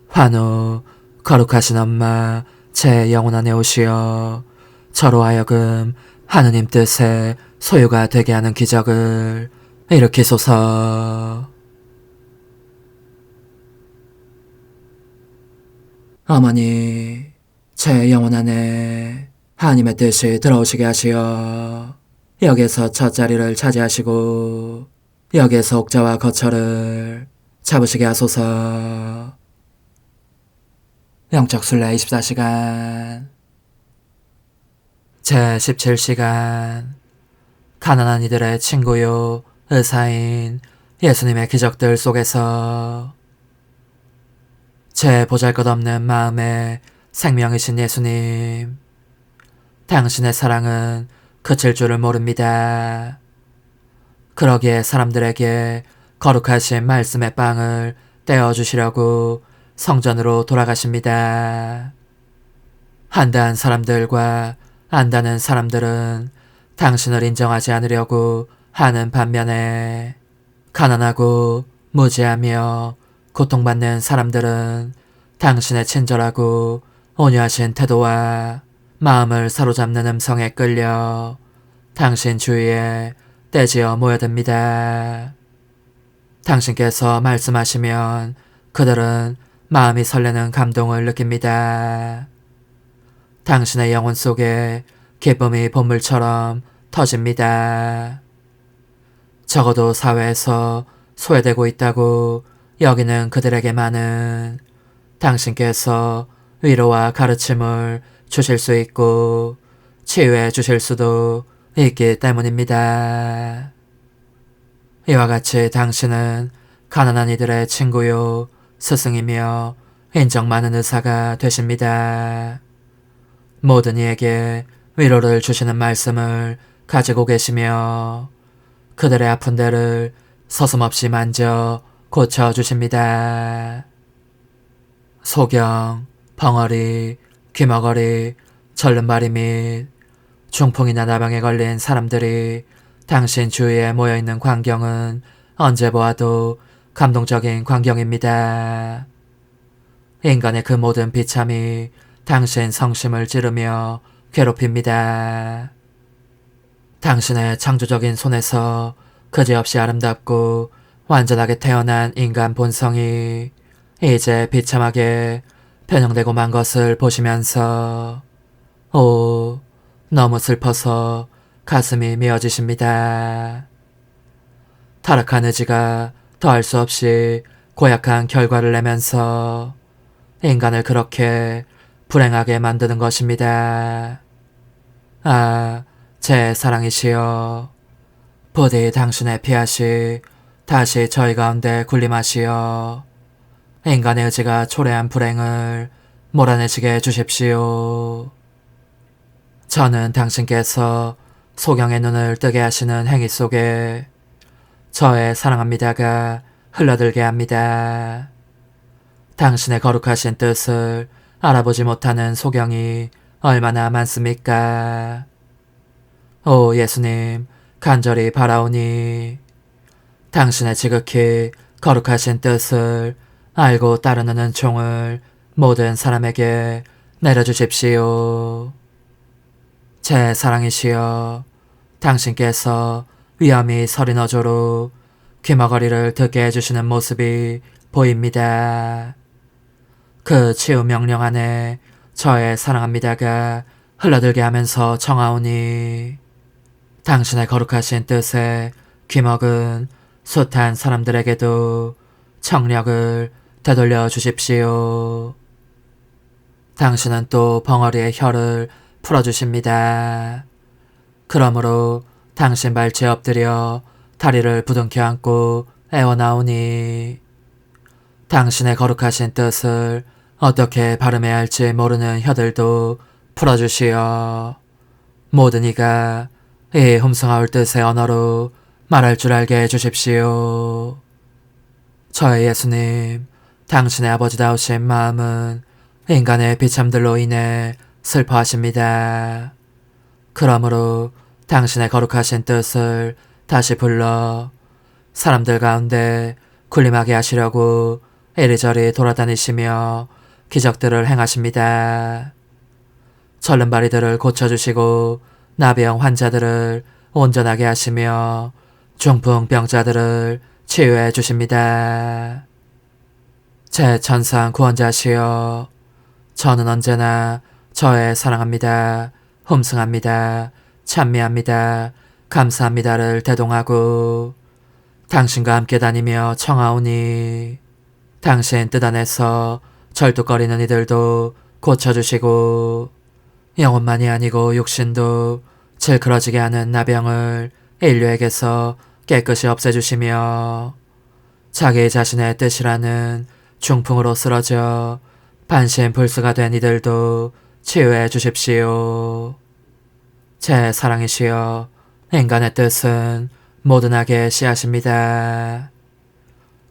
환호, 거룩하신 엄마, 제 영혼 안에 오시어 저로 하여금 하느님 뜻의 소유가 되게 하는 기적을 일으키소서. 어머니, 제 영혼 안에 하느님의 뜻이 들어오시게 하시어 여기에서 첫 자리를 차지하시고 여기에서 옥자와 거처를 잡으시게 하소서. 영적순례 24시간 제17시간 가난한 이들의 친구요 의사인 예수님의 기적들 속에서 제 보잘것없는 마음에 생명이신 예수님, 당신의 사랑은 그칠 줄을 모릅니다. 그러기에 사람들에게 거룩하신 말씀의 빵을 떼어주시려고 성전으로 돌아가십니다. 한다는 사람들과 안다는 사람들은 당신을 인정하지 않으려고 하는 반면에 가난하고 무지하며 고통받는 사람들은 당신의 친절하고 온유하신 태도와 마음을 사로잡는 음성에 끌려 당신 주위에 떼지어 모여듭니다. 당신께서 말씀하시면 그들은 마음이 설레는 감동을 느낍니다. 당신의 영혼 속에 기쁨이 봇물처럼 터집니다. 적어도 사회에서 소외되고 있다고 여기는 그들에게만은 당신께서 위로와 가르침을 주실 수 있고 치유해 주실 수도 있기 때문입니다. 이와 같이 당신은 가난한 이들의 친구요 스승이며 인정 많은 의사가 되십니다. 모든 이에게 위로를 주시는 말씀을 가지고 계시며 그들의 아픈 데를 서슴없이 만져 고쳐주십니다. 소경, 벙어리, 귀머거리, 절름발이 및 중풍이나 나병에 걸린 사람들이 당신 주위에 모여있는 광경은 언제 보아도 감동적인 광경입니다. 인간의 그 모든 비참이 당신 성심을 찌르며 괴롭힙니다. 당신의 창조적인 손에서 그지없이 아름답고 완전하게 태어난 인간 본성이 이제 비참하게 변형되고 만 것을 보시면서 너무 슬퍼서 가슴이 메어지십니다. 타락한 의지가 더할 수 없이 고약한 결과를 내면서 인간을 그렇게 불행하게 만드는 것입니다. 제 사랑이시여, 부디 당신의 피앗이 다시 저희 가운데 군림하시어 인간의 의지가 초래한 불행을 몰아내시게 해주십시오. 저는 당신께서 소경의 눈을 뜨게 하시는 행위 속에 저의 사랑합니다가 흘러들게 합니다. 당신의 거룩하신 뜻을 알아보지 못하는 소경이 얼마나 많습니까? 오 예수님, 간절히 바라오니 당신의 지극히 거룩하신 뜻을 알고 따르는 은총을 모든 사람에게 내려주십시오. 제 사랑이시여, 당신께서 위엄이 서린 어조로 귀머거리를 듣게 해주시는 모습이 보입니다. 그 치유 명령 안에 저의 사랑합니다가 흘러들게 하면서 청하오니 당신의 거룩하신 뜻에 귀먹은 숱한 사람들에게도 청력을 되돌려 주십시오. 당신은 또 벙어리의 혀를 풀어주십니다. 그러므로 당신 발치에 엎드려 다리를 부둥켜 안고 애원하오니 당신의 거룩하신 뜻을 어떻게 발음해야 할지 모르는 혀들도 풀어주시어 모든 이가 이 훔성하올 뜻의 언어로 말할 줄 알게 해주십시오. 저의 예수님, 당신의 아버지다우신 마음은 인간의 비참들로 인해 슬퍼하십니다. 그러므로 당신의 거룩하신 뜻을 다시 불러 사람들 가운데 군림하게 하시려고 이리저리 돌아다니시며 기적들을 행하십니다. 절름발이들을 고쳐주시고 나병 환자들을 온전하게 하시며 중풍병자들을 치유해 주십니다. 제 천상 구원자시여, 저는 언제나 저의 사랑합니다, 훔승합니다, 찬미합니다, 감사합니다를 대동하고 당신과 함께 다니며 청하오니 당신 뜻 안에서 절뚝거리는 이들도 고쳐주시고 영혼만이 아니고 육신도 질그러지게 하는 나병을 인류에게서 깨끗이 없애주시며 자기 자신의 뜻이라는 중풍으로 쓰러져 반신불수가 된 이들도 치유해 주십시오. 제 사랑이시여, 인간의 뜻은 모든 악의 씨앗입니다.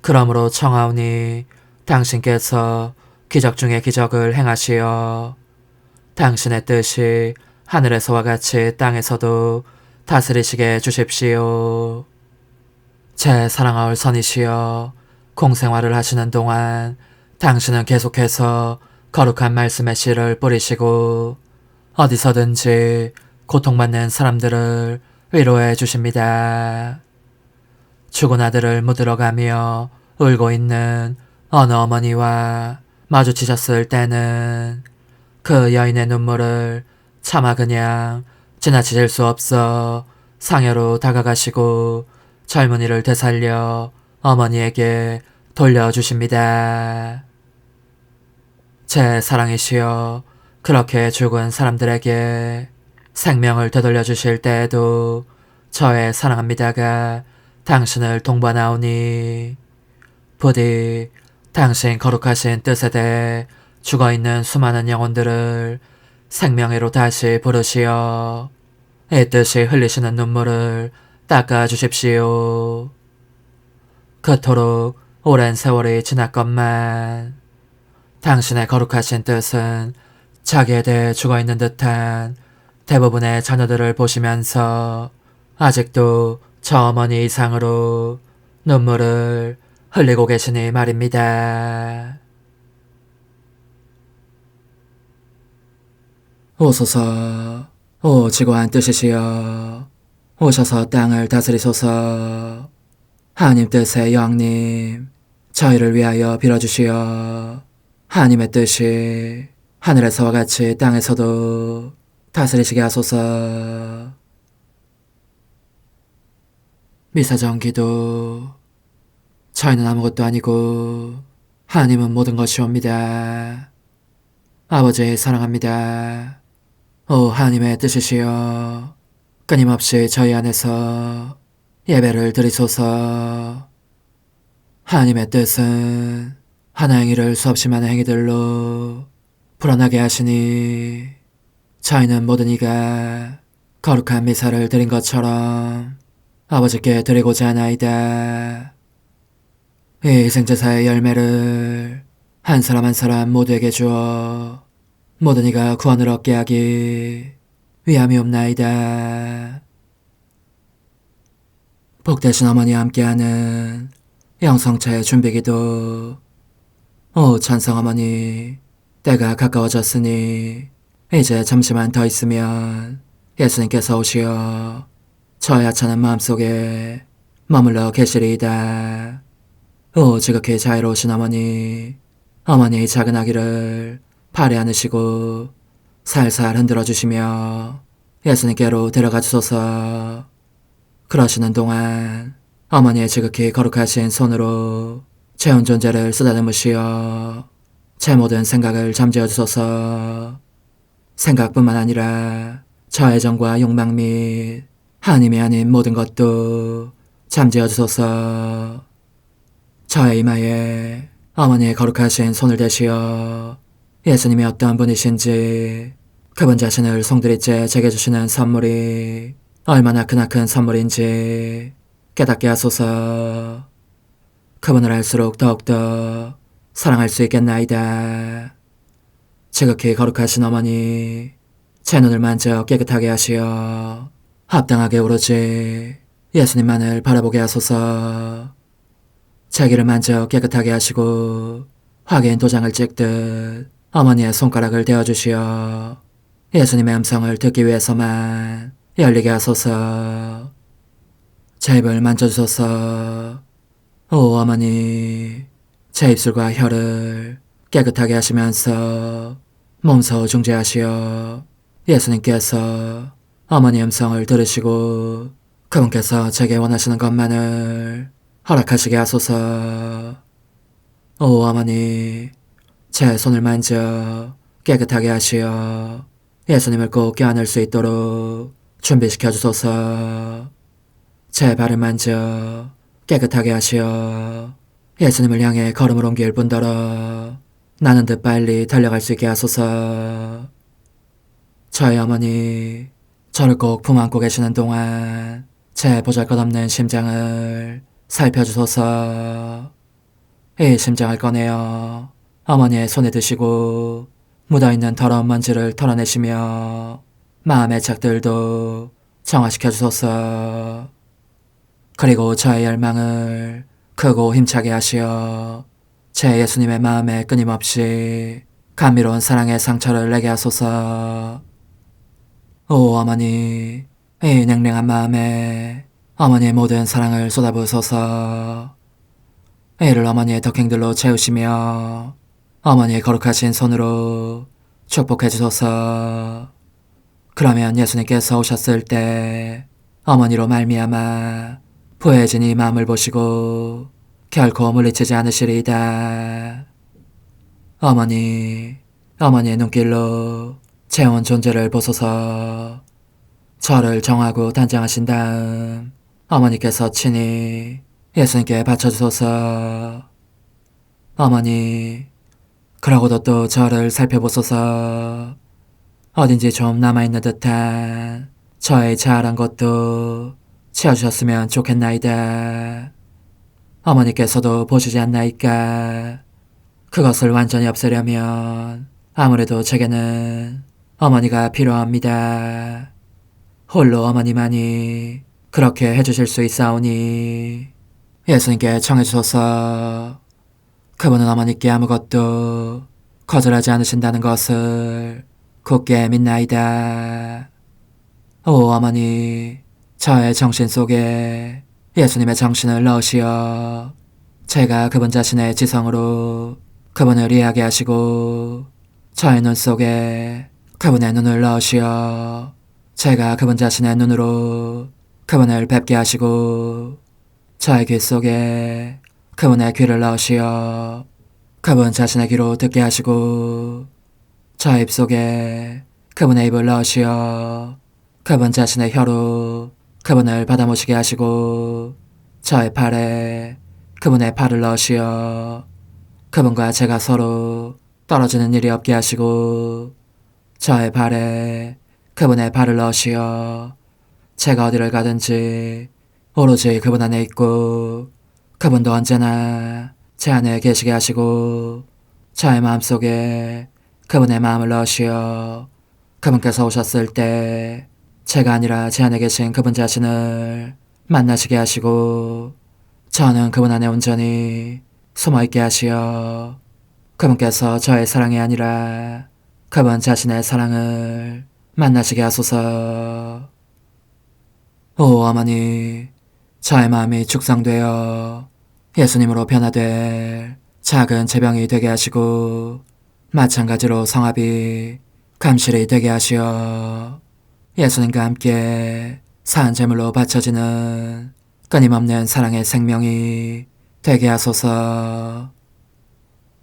그러므로 청하오니 당신께서 기적 중에 기적을 행하시어 당신의 뜻이 하늘에서와 같이 땅에서도 다스리시게 해주십시오. 제 사랑하올 선이시여, 공생활을 하시는 동안 당신은 계속해서 거룩한 말씀의 씨를 뿌리시고 어디서든지 고통받는 사람들을 위로해 주십니다. 죽은 아들을 묻으러가며 울고 있는 어느 어머니와 마주치셨을 때는 그 여인의 눈물을 차마 그냥 지나치실 수 없어 상여로 다가가시고 젊은이를 되살려 어머니에게 돌려주십니다. 제 사랑이시여, 그렇게 죽은 사람들에게 생명을 되돌려 주실 때에도 저의 사랑합니다가 당신을 동반하오니 부디 당신 거룩하신 뜻에 대해 죽어있는 수많은 영혼들을 생명으로 다시 부르시어 이 뜻이 흘리시는 눈물을 닦아주십시오. 그토록 오랜 세월이 지났건만 당신의 거룩하신 뜻은 자기에 대해 죽어있는 듯한 대부분의 자녀들을 보시면서 아직도 저 어머니 이상으로 눈물을 흘리고 계시니 말입니다. 오소서, 오 지고한 뜻이시여, 오셔서 땅을 다스리소서. 하나님 뜻의 여왕님, 저희를 위하여 빌어주시어 하나님의 뜻이 하늘에서와 같이 땅에서도 다스리시게 하소서. 미사정 기도. 저희는 아무것도 아니고 하나님은 모든 것이옵니다. 아버지 사랑합니다. 오 하나님의 뜻이시여, 끊임없이 저희 안에서 예배를 드리소서. 하나님의 뜻은 하나 행위를 수없이 많은 행위들로 불어나게 하시니 저희는 모든 이가 거룩한 미사를 드린 것처럼 아버지께 드리고자 하나이다. 이 희생제사의 열매를 한 사람 한 사람 모두에게 주어 모든 이가 구원을 얻게 하기 위함이옵나이다. 복되신 어머니와 함께하는 영성차의 준비기도. 오 찬성 어머니, 때가 가까워졌으니 이제 잠시만 더 있으면 예수님께서 오시어 저의 하찮은 마음속에 머물러 계시리이다. 오 지극히 자유로우신 어머니, 어머니의 작은 아기를 팔에 안으시고 살살 흔들어 주시며 예수님께로 데려가 주소서. 그러시는 동안 어머니의 지극히 거룩하신 손으로 제 온 존재를 쓰다듬으시어 제 모든 생각을 잠재워 주소서. 생각뿐만 아니라 저의 정과 욕망 및 하나님이 아닌 모든 것도 잠재워 주소서. 저의 이마에 어머니의 거룩하신 손을 대시어 예수님이 어떤 분이신지, 그분 자신을 송두리째 제게 주시는 선물이 얼마나 크나큰 선물인지 깨닫게 하소서. 그분을 알수록 더욱더 사랑할 수 있겠나이다. 지극히 거룩하신 어머니, 제 눈을 만져 깨끗하게 하시어 합당하게 오로지 예수님만을 바라보게 하소서. 제 귀를 만져 깨끗하게 하시고 확인 도장을 찍듯 어머니의 손가락을 대어주시어 예수님의 음성을 듣기 위해서만 열리게 하소서. 제 입을 만져주소서. 오 어머니, 제 입술과 혀를 깨끗하게 하시면서 몸소 중재하시어 예수님께서 어머니 음성을 들으시고 그분께서 제게 원하시는 것만을 허락하시게 하소서. 오 어머니, 제 손을 만져 깨끗하게 하시어 예수님을 꼭 껴안을 수 있도록 준비시켜 주소서. 제 발을 만져 깨끗하게 하시어 예수님을 향해 걸음을 옮길 뿐더러 나는 듯 빨리 달려갈 수 있게 하소서. 저의 어머니, 저를 꼭 품 안고 계시는 동안 제 보잘것없는 심장을 살펴주소서. 이 심장을 꺼내어 어머니의 손에 드시고 묻어있는 더러운 먼지를 털어내시며 마음의 착들도 정화시켜 주소서. 그리고 저의 열망을 크고 힘차게 하시어 제 예수님의 마음에 끊임없이 감미로운 사랑의 상처를 내게 하소서. 오 어머니, 이 냉랭한 마음에 어머니의 모든 사랑을 쏟아부으소서. 이를 어머니의 덕행들로 채우시며 어머니의 거룩하신 손으로 축복해 주소서. 그러면 예수님께서 오셨을 때 어머니로 말미암아 부해진 이 마음을 보시고 결코 물리치지 않으시리이다. 어머니, 어머니의 눈길로 제 온 존재를 보소서. 저를 정하고 단장하신 다음 어머니께서 친히 예수님께 바쳐주소서. 어머니, 그러고도 또 저를 살펴보소서. 어딘지 좀 남아있는 듯한 저의 자아란 것도 채워주셨으면 좋겠나이다. 어머니께서도 보시지 않나이까? 그것을 완전히 없애려면 아무래도 제게는 어머니가 필요합니다. 홀로 어머니만이 그렇게 해주실 수 있사오니 예수님께 청해주소서. 그분은 어머니께 아무것도 거절하지 않으신다는 것을 굳게 믿나이다. 오 어머니, 저의 정신 속에 예수님의 정신을 넣으시어 제가 그분 자신의 지성으로 그분을 이해하게 하시고 저의 눈 속에 그분의 눈을 넣으시어 제가 그분 자신의 눈으로 그분을 뵙게 하시고 저의 귀 속에 그분의 귀를 넣으시어 그분 자신의 귀로 듣게 하시고 저의 입 속에 그분의 입을 넣으시어 그분 자신의 혀로 그분을 받아모시게 하시고 저의 팔에 그분의 팔을 넣으시어 그분과 제가 서로 떨어지는 일이 없게 하시고 저의 발에 그분의 발을 넣으시어 제가 어디를 가든지 오로지 그분 안에 있고 그분도 언제나 제 안에 계시게 하시고 저의 마음속에 그분의 마음을 넣으시어 그분께서 오셨을 때 제가 아니라 제 안에 계신 그분 자신을 만나시게 하시고 저는 그분 안에 온전히 숨어있게 하시어 그분께서 저의 사랑이 아니라 그분 자신의 사랑을 만나시게 하소서. 오 어머니, 저의 마음이 축성되어 예수님으로 변화될 작은 제병이 되게 하시고 마찬가지로 성합이 감실이 되게 하시어 예수님과 함께 산 제물로 바쳐지는 끊임없는 사랑의 생명이 되게 하소서.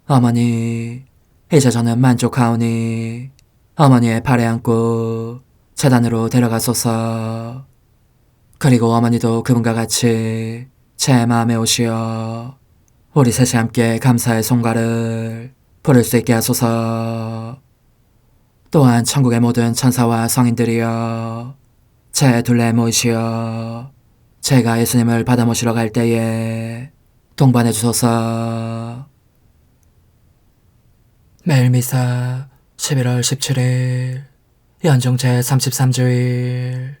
어머니, 이제 저는 만족하오니 어머니의 발에 안고 제단으로 데려가소서. 그리고 어머니도 그분과 같이 제 마음에 오시어 우리 셋이 함께 감사의 송가를 부를 수 있게 하소서. 또한 천국의 모든 천사와 성인들이여 제 둘레에 모이시어 제가 예수님을 받아 모시러 갈 때에 동반해 주소서. 매일 미사 11월 17일 연중 제33주일.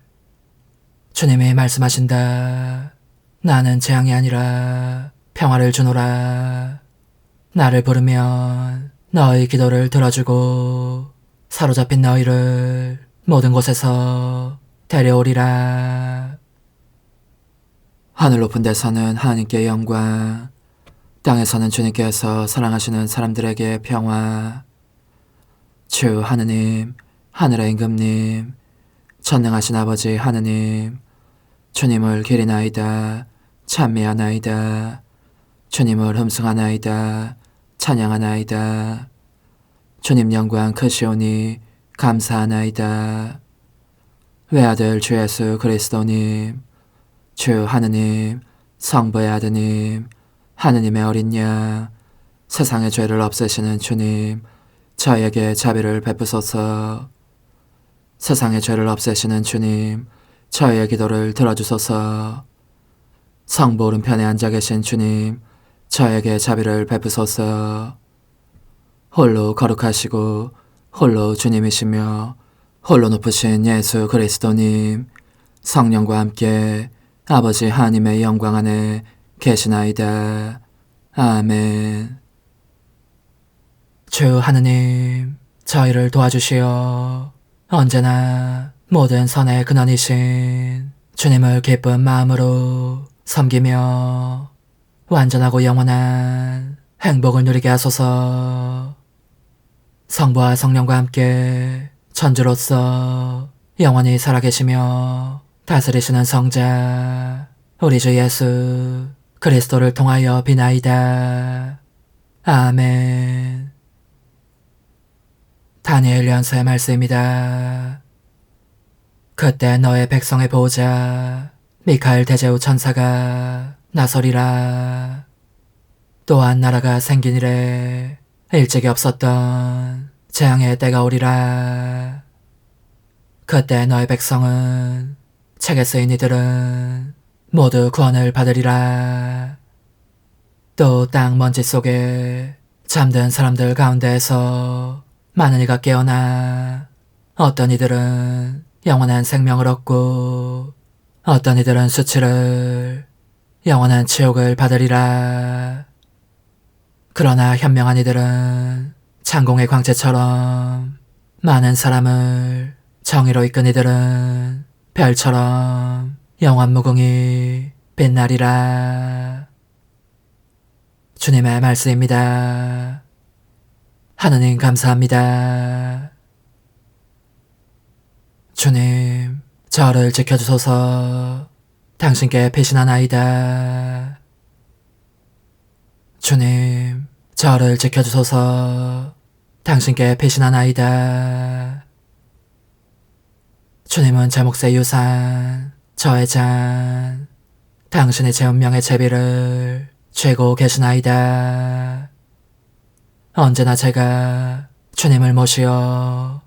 주님이 말씀하신다. 나는 재앙이 아니라 평화를 주노라. 나를 부르면 너희 기도를 들어주고 사로잡힌 너희를 모든 곳에서 데려오리라. 하늘 높은 데서는 하나님께 영광, 땅에서는 주님께서 사랑하시는 사람들에게 평화. 주 하느님, 하늘의 임금님, 전능하신 아버지 하느님, 주님을 기리나이다, 찬미하나이다. 주님을 흠숭하나이다, 찬양하나이다. 주님 영광 크시오니 감사하나이다. 외아들 주 예수 그리스도님, 주 하느님, 성부의 아드님, 하느님의 어린 양, 세상의 죄를 없애시는 주님, 저에게 자비를 베푸소서. 세상의 죄를 없애시는 주님, 저희의 기도를 들어주소서. 성부 오른편에 앉아 계신 주님, 저에게 자비를 베푸소서. 홀로 거룩하시고 홀로 주님이시며 홀로 높으신 예수 그리스도님, 성령과 함께 아버지 하나님의 영광 안에 계시나이다. 아멘. 주 하느님, 저희를 도와주시어 언제나 모든 선의 근원이신 주님을 기쁜 마음으로 섬기며 완전하고 영원한 행복을 누리게 하소서. 성부와 성령과 함께 천주로서 영원히 살아계시며 다스리시는 성자 우리 주 예수 그리스도를 통하여 비나이다. 아멘. 다니엘 연서의 말씀입니다. 그때 너의 백성의 보호자 미카엘 대제후 천사가 나서리라. 또한 나라가 생긴 이래 일찍이 없었던 재앙의 때가 오리라. 그때 너의 백성은 책에 쓰인 이들은 모두 구원을 받으리라. 또 땅 먼지 속에 잠든 사람들 가운데에서 많은 이가 깨어나 어떤 이들은 영원한 생명을 얻고 어떤 이들은 수치를 영원한 지옥을 받으리라. 그러나 현명한 이들은 창공의 광채처럼 많은 사람을 정의로 이끈 이들은 별처럼 영원 무궁히 빛나리라. 주님의 말씀입니다. 하느님 감사합니다. 주님, 저를 지켜주소서. 당신께 배신하나이다. 주님, 저를 지켜주소서. 당신께 배신하나이다. 주님은 제 몫의 유산, 저의 잔, 당신의 제 운명의 제비를 쥐고 계시나이다. 언제나 제가 주님을 모시어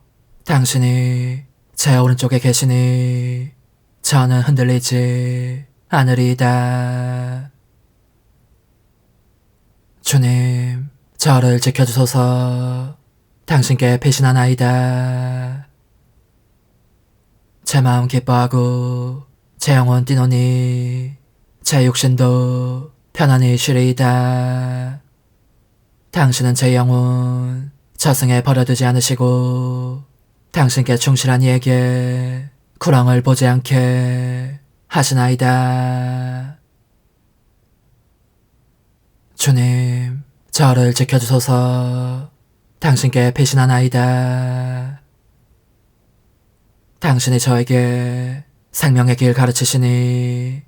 당신이 제 오른쪽에 계시니 저는 흔들리지 않으리이다. 주님, 저를 지켜주소서. 당신께 배신하나이다. 제 마음 기뻐하고 제 영혼 뛰노니 제 육신도 편안히 쉬리이다. 당신은 제 영혼 저승에 버려두지 않으시고 당신께 충실한 이에게 구렁을 보지 않게 하시나이다. 주님, 저를 지켜주소서. 당신께 배신하나이다. 당신이 저에게 생명의 길 가르치시니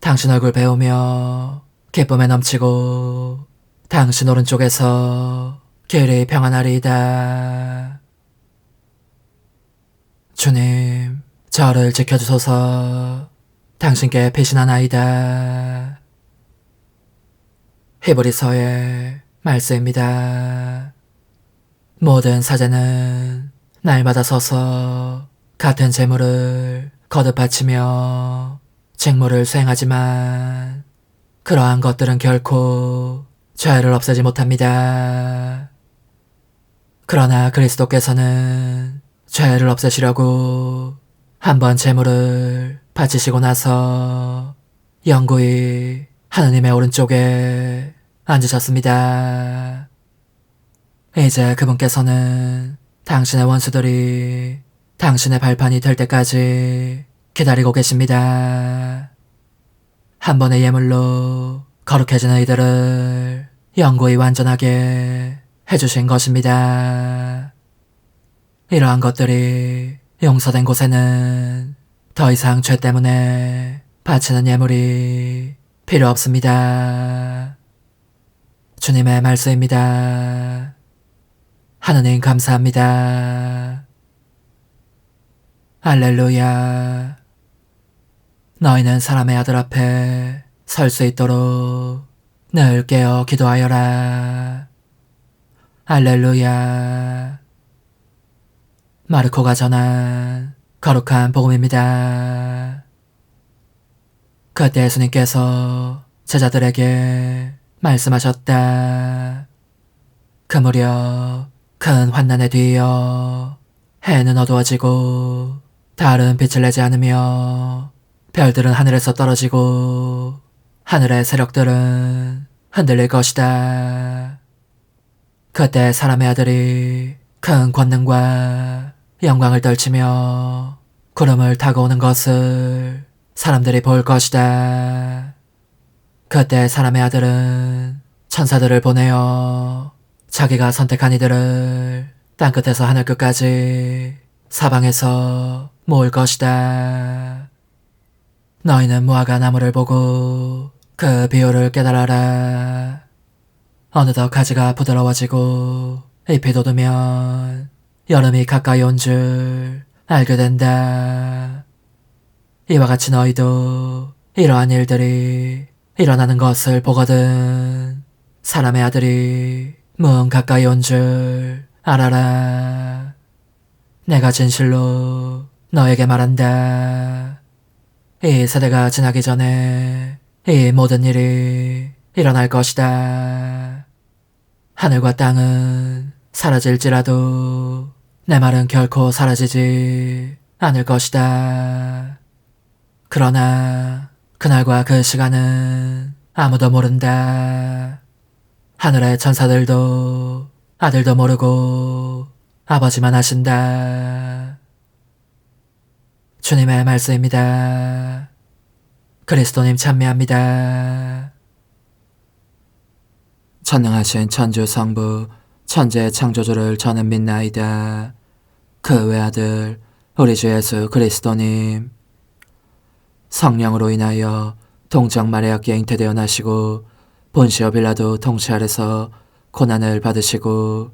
당신 얼굴 배우며 기쁨에 넘치고 당신 오른쪽에서 길이 평안하리이다. 주님, 저를 지켜주소서. 당신께 배신하나이다. 히브리서의 말씀입니다. 모든 사제는 날마다 서서 같은 재물을 거듭 바치며 직무를 수행하지만 그러한 것들은 결코 죄를 없애지 못합니다. 그러나 그리스도께서는 죄를 없애시려고 한번 재물을 바치시고 나서 영구히 하느님의 오른쪽에 앉으셨습니다. 이제 그분께서는 당신의 원수들이 당신의 발판이 될 때까지 기다리고 계십니다. 한 번의 예물로 거룩해지는 이들을 영구히 완전하게 해주신 것입니다. 이러한 것들이 용서된 곳에는 더 이상 죄 때문에 바치는 예물이 필요 없습니다. 주님의 말씀입니다. 하느님 감사합니다. 할렐루야. 너희는 사람의 아들 앞에 설 수 있도록 늘 깨어 기도하여라. 할렐루야. 마르코가 전한 거룩한 복음입니다. 그때 예수님께서 제자들에게 말씀하셨다. 그 무렵 큰 환난에 뒤이어 해는 어두워지고 달은 빛을 내지 않으며 별들은 하늘에서 떨어지고 하늘의 세력들은 흔들릴 것이다. 그때 사람의 아들이 큰 권능과 영광을 떨치며 구름을 타고 오는 것을 사람들이 볼 것이다. 그때 사람의 아들은 천사들을 보내어 자기가 선택한 이들을 땅끝에서 하늘끝까지 사방에서 모을 것이다. 너희는 무화과 나무를 보고 그 비율을 깨달아라. 어느덧 가지가 부드러워지고 잎이 돋으면 여름이 가까이 온 줄 알게 된다. 이와 같이 너희도 이러한 일들이 일어나는 것을 보거든 사람의 아들이 문 가까이 온 줄 알아라. 내가 진실로 너에게 말한다. 이 세대가 지나기 전에 이 모든 일이 일어날 것이다. 하늘과 땅은 사라질지라도 내 말은 결코 사라지지 않을 것이다. 그러나 그날과 그 시간은 아무도 모른다. 하늘의 천사들도 아들도 모르고 아버지만 아신다. 주님의 말씀입니다. 그리스도님 찬미합니다. 전능하신 천주 성부 천지의 창조주를 저는 믿나이다. 그 외아들 우리 주 예수 그리스도님 성령으로 인하여 동정 마리아께 잉태되어 나시고 본시오 빌라도 통치 아래서 고난을 받으시고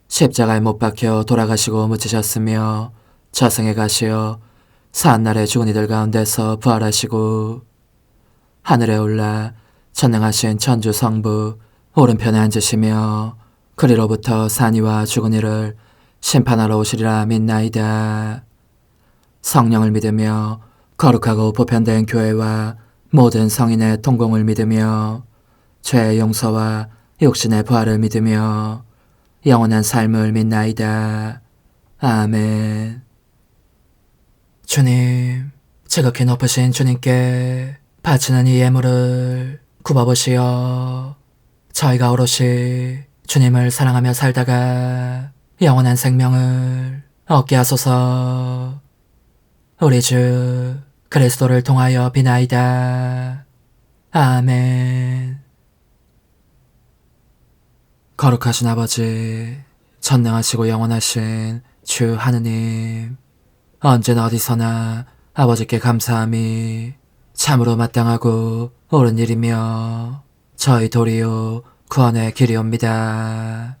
십자가에 못 박혀 돌아가시고 묻히셨으며 저승에 가시어 사한날에 죽은 이들 가운데서 부활하시고 하늘에 올라 전능하신 천주 성부 오른편에 앉으시며 그리로부터 산이와 죽은 이를 심판하러 오시리라 믿나이다. 성령을 믿으며 거룩하고 보편된 교회와 모든 성인의 통공을 믿으며 죄의 용서와 육신의 부활을 믿으며 영원한 삶을 믿나이다. 아멘. 주님, 지극히 높으신 주님께 바치는 이 예물을 굽어보시어 저희가 오롯이 주님을 사랑하며 살다가 영원한 생명을 얻게 하소서. 우리 주 그리스도를 통하여 비나이다. 아멘. 거룩하신 아버지, 전능하시고 영원하신 주 하느님, 언제나 어디서나 아버지께 감사함이 참으로 마땅하고 옳은 일이며 저희 도리요 구원의 길이옵니다.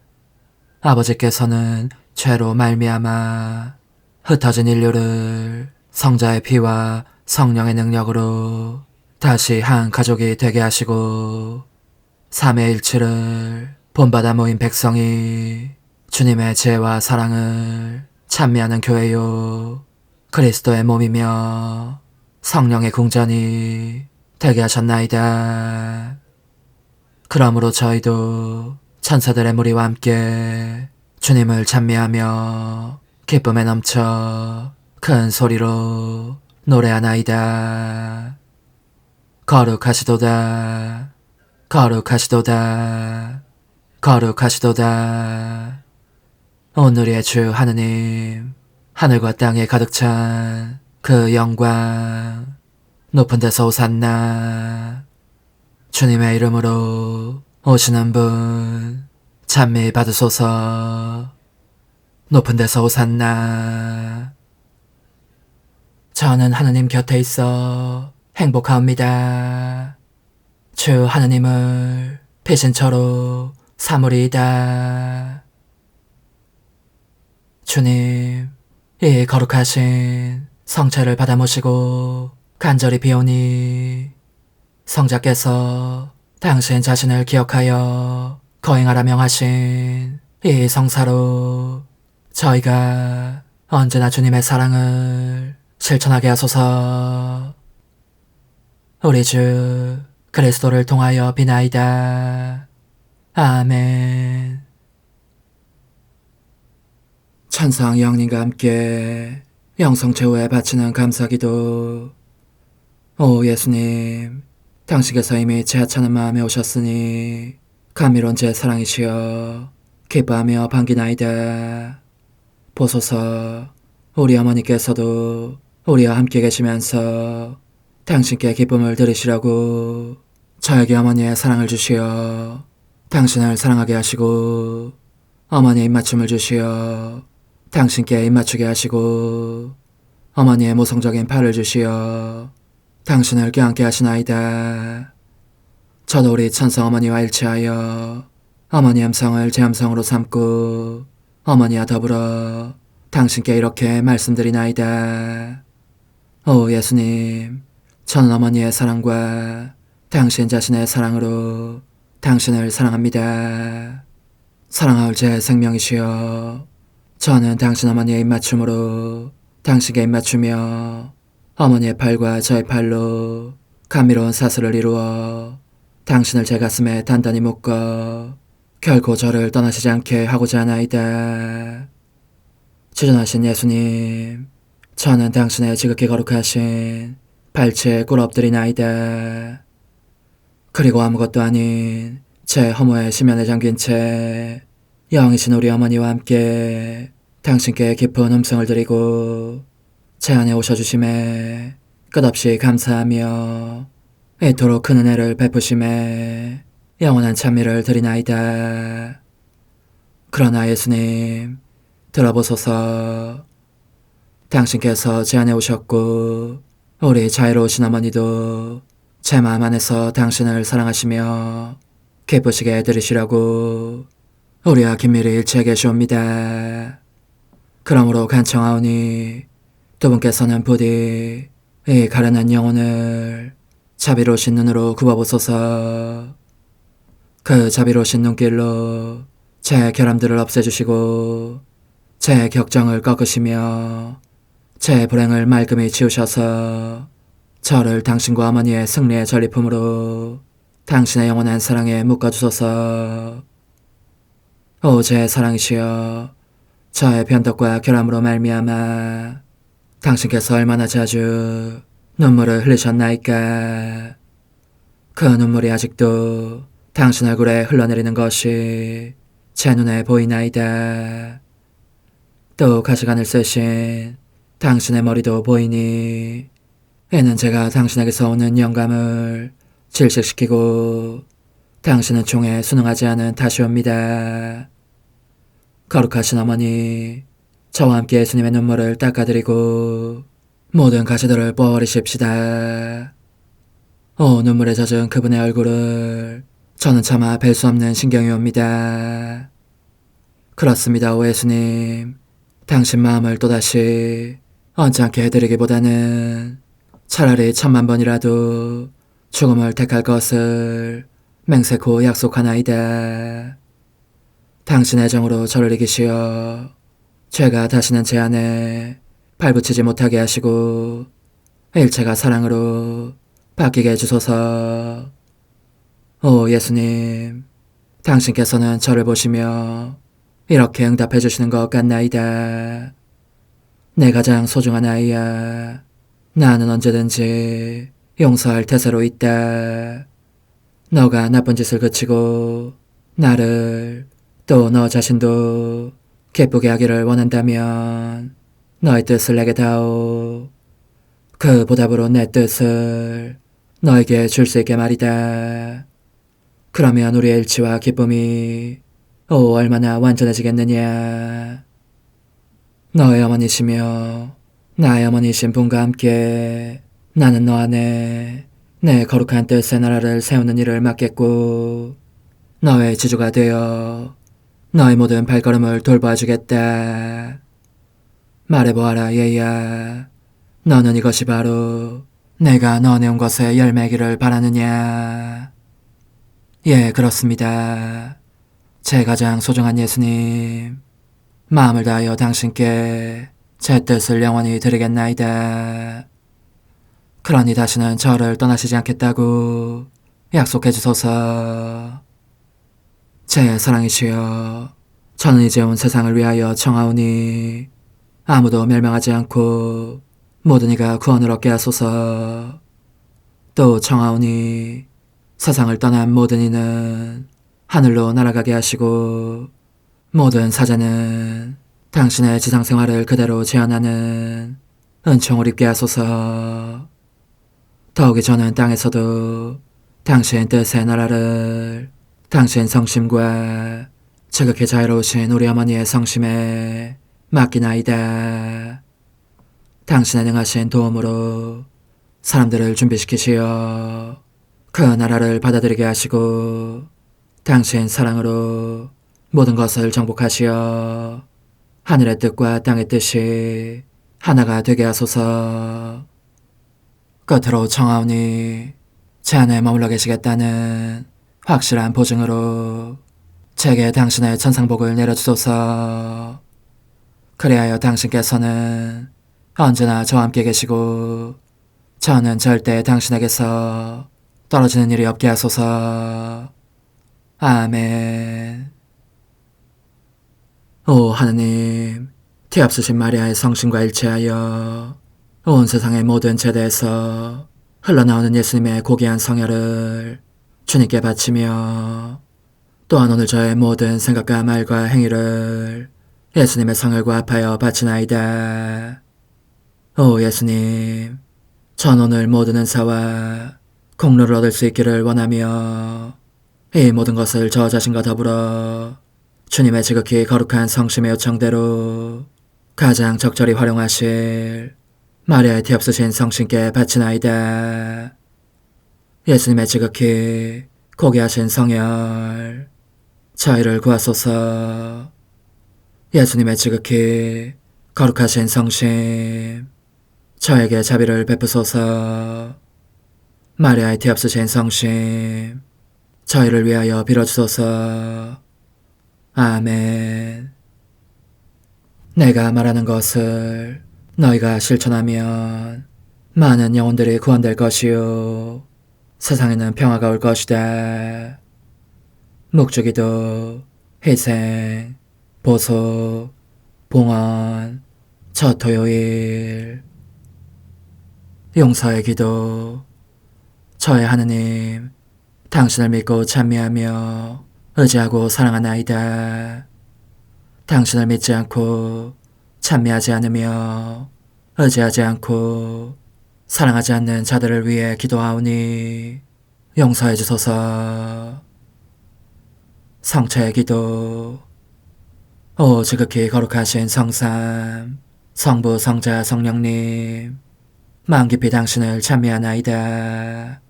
아버지께서는 죄로 말미암아 흩어진 인류를 성자의 피와 성령의 능력으로 다시 한 가족이 되게 하시고 삼위일체를 본받아 모인 백성이 주님의 지혜와 사랑을 찬미하는 교회요 그리스도의 몸이며 성령의 궁전이 되게 하셨나이다. 그러므로 저희도 천사들의 무리와 함께 주님을 찬미하며 기쁨에 넘쳐 큰 소리로 노래하나이다. 거룩하시도다. 거룩하시도다. 거룩하시도다. 오늘의 주 하느님, 하늘과 땅에 가득 찬 그 영광, 높은 데서 오산나. 주님의 이름으로 오시는 분 찬미 받으소서. 높은 데서 오산나. 저는 하느님 곁에 있어 행복하옵니다. 주 하느님을 피신처로 삼으리이다. 주님, 이 거룩하신 성체를 받아 모시고 간절히 비오니 성자께서 당신 자신을 기억하여 거행하라 명하신 이 성사로 저희가 언제나 주님의 사랑을 실천하게 하소서. 우리 주 그리스도를 통하여 비나이다. 아멘. 천상 영님과 함께 영성 최후에 바치는 감사기도. 오 예수님, 당신께서 이미 제 하찮은 마음에 오셨으니 감미로운 제 사랑이시여 기뻐하며 반기나이다. 보소서, 우리 어머니께서도 우리와 함께 계시면서 당신께 기쁨을 들으시라고 저에게 어머니의 사랑을 주시어 당신을 사랑하게 하시고, 어머니의 입맞춤을 주시어 당신께 입맞추게 하시고, 어머니의 모성적인 팔을 주시어 당신을 껴안게 하시나이다. 저도 우리 천성 어머니와 일치하여 어머니 음성을 제 음성으로 삼고 어머니와 더불어 당신께 이렇게 말씀드리나이다. 오 예수님, 저는 어머니의 사랑과 당신 자신의 사랑으로 당신을 사랑합니다. 사랑하올 제 생명이시여, 저는 당신 어머니의 입맞춤으로 당신께 입맞추며 어머니의 팔과 저의 팔로 감미로운 사슬을 이루어 당신을 제 가슴에 단단히 묶어 결코 저를 떠나시지 않게 하고자 하나이다. 지존하신 예수님, 저는 당신의 지극히 거룩하신 발치에 꿇어 엎드리나이다. 그리고 아무것도 아닌 제 허무의 심연에 잠긴 채 영이신 우리 어머니와 함께 당신께 깊은 음성을 드리고 제 안에 오셔주심에 끝없이 감사하며 이토록 큰 은혜를 베푸심에 영원한 찬미를 드리나이다. 그러나 예수님, 들어보소서. 당신께서 제 안에 오셨고 우리 자유로우신 어머니도 제 마음 안에서 당신을 사랑하시며 기쁘시게 들으시라고 우리와 긴밀히 일치해 계시옵니다. 그러므로 간청하오니 두 분께서는 부디 이 가련한 영혼을 자비로우신 눈으로 굽어보소서. 그 자비로우신 눈길로 제 결함들을 없애주시고 제 격정을 꺾으시며 제 불행을 말끔히 지우셔서 저를 당신과 어머니의 승리의 전리품으로 당신의 영원한 사랑에 묶어주소서. 오 제 사랑이시여, 저의 변덕과 결함으로 말미암아 당신께서 얼마나 자주 눈물을 흘리셨나이까. 그 눈물이 아직도 당신 얼굴에 흘러내리는 것이 제 눈에 보이나이다. 또 가시관을 쓰신 당신의 머리도 보이니 이는 제가 당신에게서 오는 영감을 질식시키고 당신은 총에 순응하지 않은 탓이옵니다. 거룩하신 어머니, 저와 함께 예수님의 눈물을 닦아드리고 모든 가시들을 뽑아버리십시다. 오 눈물에 젖은 그분의 얼굴을 저는 차마 뵐 수 없는 신경이 옵니다. 그렇습니다. 오 예수님, 당신 마음을 또다시 언짢게 해드리기보다는 차라리 10,000,000번이라도 죽음을 택할 것을 맹세코 약속하나이다. 당신의 정으로 저를 이기시어 죄가 다시는 제 안에 발붙이지 못하게 하시고 일체가 사랑으로 바뀌게 해주소서. 오 예수님, 당신께서는 저를 보시며 이렇게 응답해 주시는 것 같나이다. 내 가장 소중한 아이야, 나는 언제든지 용서할 태세로 있다. 너가 나쁜 짓을 그치고 나를 또 너 자신도 기쁘게 하기를 원한다면 너의 뜻을 내게 다오. 그 보답으로 내 뜻을 너에게 줄 수 있게 말이다. 그러면 우리의 일치와 기쁨이 얼마나 완전해지겠느냐. 너의 어머니시며 나의 어머니신 분과 함께 나는 너 안에 내 거룩한 뜻의 나라를 세우는 일을 맡겠고 너의 지주가 되어 너의 모든 발걸음을 돌봐주겠다. 말해보아라 얘야, 너는 이것이 바로 내가 너 내온 것에 열매기를 바라느냐. 예, 그렇습니다. 제 가장 소중한 예수님, 마음을 다하여 당신께 제 뜻을 영원히 드리겠나이다. 그러니 다시는 저를 떠나시지 않겠다고 약속해 주소서. 제 사랑이시여, 저는 이제 온 세상을 위하여 청하오니 아무도 멸망하지 않고 모든 이가 구원을 얻게 하소서. 또 청하오니 세상을 떠난 모든 이는 하늘로 날아가게 하시고 모든 사자는 당신의 지상생활을 그대로 재현하는 은총을 입게 하소서. 더욱이 저는 땅에서도 당신 뜻의 나라를 당신 성심과 지극히 자유로우신 우리 어머니의 성심에 맡기나이다. 당신의 능하신 도움으로 사람들을 준비시키시어 그 나라를 받아들이게 하시고 당신 사랑으로 모든 것을 정복하시어 하늘의 뜻과 땅의 뜻이 하나가 되게 하소서. 끝으로 청하오니 제 안에 머물러 계시겠다는 확실한 보증으로 제게 당신의 천상복을 내려주소서. 그리하여 당신께서는 언제나 저와 함께 계시고 저는 절대 당신에게서 떨어지는 일이 없게 하소서. 아멘. 오 하느님, 티없으신 마리아의 성심과 일치하여 온 세상의 모든 제대에서 흘러나오는 예수님의 고귀한 성혈을 주님께 바치며 또한 오늘 저의 모든 생각과 말과 행위를 예수님의 성혈과 합하여 바치나이다. 오 예수님, 전 오늘 모든 은사와 공로를 얻을 수 있기를 원하며 이 모든 것을 저 자신과 더불어 주님의 지극히 거룩한 성심의 요청대로 가장 적절히 활용하실 마리아의 티없으신 성신께 바치나이다. 예수님의 지극히 고귀하신 성혈, 저희를 구하소서. 예수님의 지극히 거룩하신 성심, 저에게 자비를 베푸소서. 마리아의 티없으신 성심, 저희를 위하여 빌어주소서. 아멘. 내가 말하는 것을 너희가 실천하면 많은 영혼들이 구원될 것이요 세상에는 평화가 올 것이다. 묵주기도, 희생, 보속, 봉헌, 첫 토요일. 용서의 기도. 저의 하느님, 당신을 믿고 찬미하며 의지하고 사랑하나이다. 당신을 믿지 않고 찬미하지 않으며 의지하지 않고 사랑하지 않는 자들을 위해 기도하오니 용서해 주소서. 성체의 기도. 오 지극히 거룩하신 성삼, 성부, 성자, 성령님, 마음 깊이 당신을 찬미하나이다.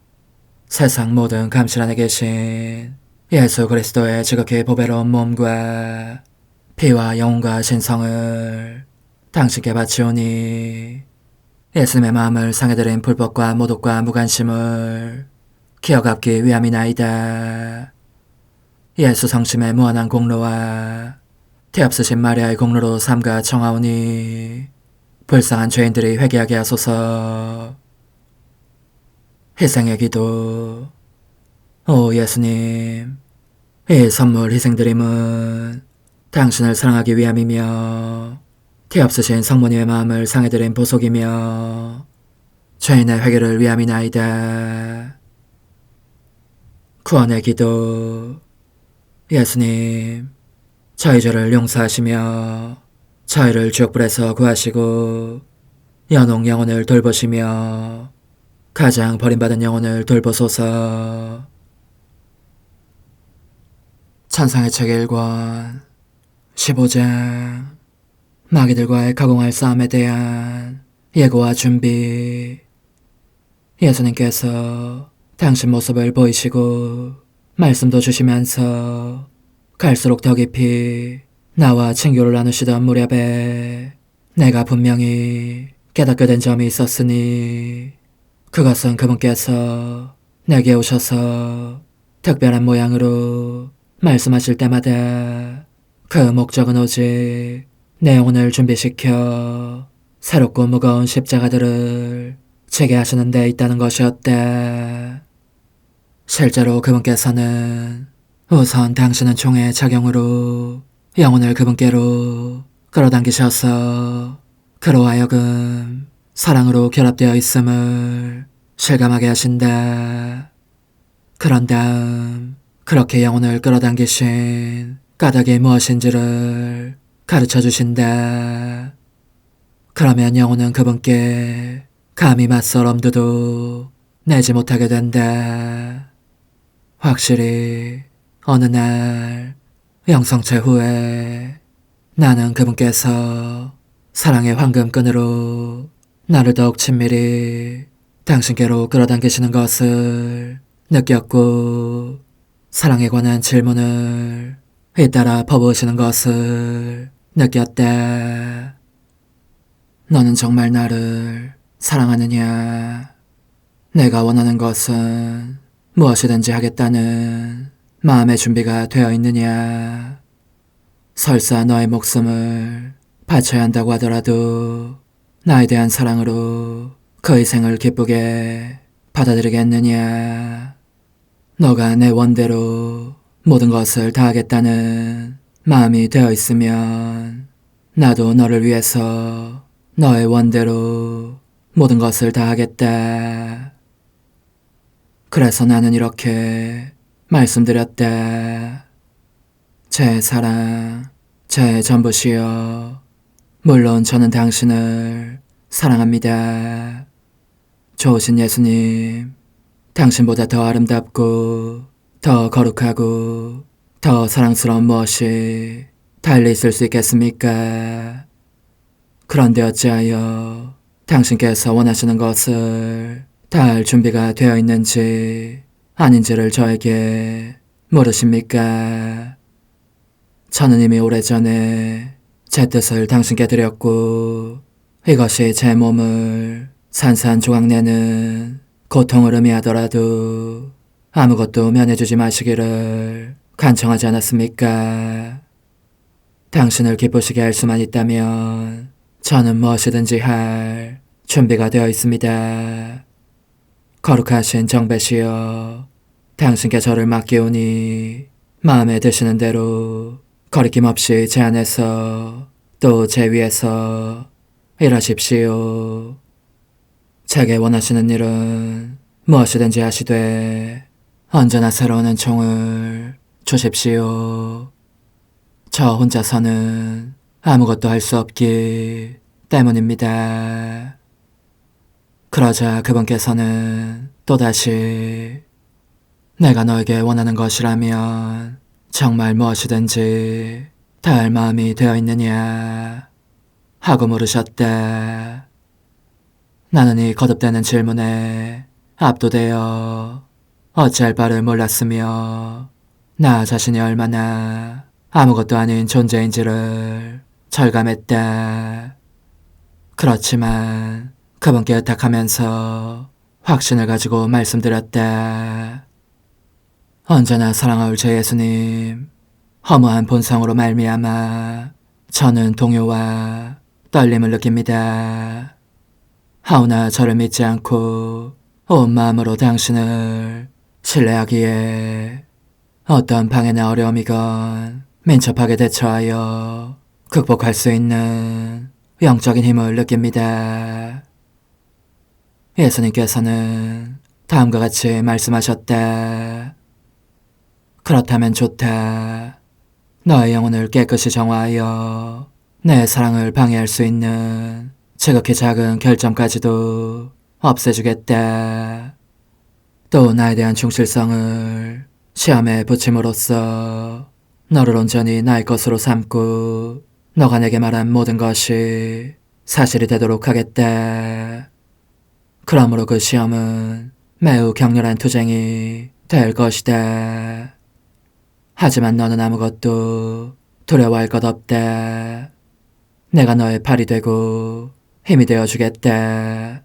세상 모든 감실 안에 계신 예수 그리스도의 지극히 보배로운 몸과 피와 영혼과 신성을 당신께 바치오니 예수님의 마음을 상해드린 불법과 모독과 무관심을 기억하기 위함이나이다. 예수 성심의 무한한 공로와 티없으신 마리아의 공로로 삼가 청하오니 불쌍한 죄인들이 회개하게 하소서. 희생의 기도. 오 예수님, 이 선물 희생드림은 당신을 사랑하기 위함이며 티없으신 성모님의 마음을 상해드린 보속이며 죄인의 회개를 위함이나이다. 구원의 기도. 예수님, 저희 죄를 용서하시며 저희를 지옥불에서 구하시고 연옥 영혼을 돌보시며 가장 버림받은 영혼을 돌보소서. 찬상의 책 1권 15장. 마귀들과의 가공할 싸움에 대한 예고와 준비. 예수님께서 당신 모습을 보이시고 말씀도 주시면서 갈수록 더 깊이 나와 친교를 나누시던 무렵에 내가 분명히 깨닫게 된 점이 있었으니 그것은 그분께서 내게 오셔서 특별한 모양으로 말씀하실 때마다 그 목적은 오직 내 영혼을 준비시켜 새롭고 무거운 십자가들을 지게 하시는 데 있다는 것이었다. 실제로 그분께서는 우선 당신은 총의 작용으로 영혼을 그분께로 끌어당기셔서 그로 하여금 사랑으로 결합되어 있음을 실감하게 하신다. 그런 다음 그렇게 영혼을 끌어당기신 까닭이 무엇인지를 가르쳐 주신다. 그러면 영혼은 그분께 감히 맞설 엄두도 내지 못하게 된다. 확실히 어느 날 영성체 후에 나는 그분께서 사랑의 황금끈으로 나를 더욱 친밀히 당신께로 끌어당기시는 것을 느꼈고, 사랑에 관한 질문을 잇따라 퍼부으시는 것을 느꼈다. 너는 정말 나를 사랑하느냐? 내가 원하는 것은 무엇이든지 하겠다는 마음의 준비가 되어 있느냐? 설사 너의 목숨을 바쳐야 한다고 하더라도 나에 대한 사랑으로 그 희생을 기쁘게 받아들이겠느냐? 너가 내 원대로 모든 것을 다하겠다는 마음이 되어 있으면 나도 너를 위해서 너의 원대로 모든 것을 다하겠다. 그래서 나는 이렇게 말씀드렸다. 제 사랑, 제 전부시여. 물론 저는 당신을 사랑합니다. 좋으신 예수님, 당신보다 더 아름답고 더 거룩하고 더 사랑스러운 무엇이 달리 있을 수 있겠습니까? 그런데 어찌하여 당신께서 원하시는 것을 다할 준비가 되어 있는지 아닌지를 저에게 물으십니까? 저는 이미 오래전에 제 뜻을 당신께 드렸고, 이것이 제 몸을 산산조각내는 고통을 의미하더라도 아무것도 면해주지 마시기를 간청하지 않았습니까? 당신을 기쁘시게 할 수만 있다면 저는 무엇이든지 할 준비가 되어 있습니다. 거룩하신 정배시여, 당신께 저를 맡기오니 마음에 드시는 대로 거리낌 없이 제 안에서 또 제 위에서 일하십시오. 제게 원하시는 일은 무엇이든지 하시되 언제나 새로운 은총을 주십시오. 저 혼자서는 아무것도 할 수 없기 때문입니다. 그러자 그분께서는 또다시 내가 너에게 원하는 것이라면 정말 무엇이든지 다할 마음이 되어 있느냐 하고 물으셨다. 나는 이 거듭되는 질문에 압도되어 어찌할 바를 몰랐으며 나 자신이 얼마나 아무것도 아닌 존재인지를 절감했다. 그렇지만 그분께 의탁하면서 확신을 가지고 말씀드렸다. 언제나 사랑하올 제 예수님, 허무한 본성으로 말미암아 저는 동요와 떨림을 느낍니다. 하오나 저를 믿지 않고 온 마음으로 당신을 신뢰하기에 어떤 방해나 어려움이건 민첩하게 대처하여 극복할 수 있는 영적인 힘을 느낍니다. 예수님께서는 다음과 같이 말씀하셨다. 그렇다면 좋다. 너의 영혼을 깨끗이 정화하여 내 사랑을 방해할 수 있는 지극히 작은 결점까지도 없애주겠다. 또 나에 대한 충실성을 시험에 붙임으로써 너를 온전히 나의 것으로 삼고 너가 내게 말한 모든 것이 사실이 되도록 하겠다. 그러므로 그 시험은 매우 격렬한 투쟁이 될 것이다. 하지만 너는 아무것도 두려워할 것 없다. 내가 너의 팔이 되고 힘이 되어주겠다.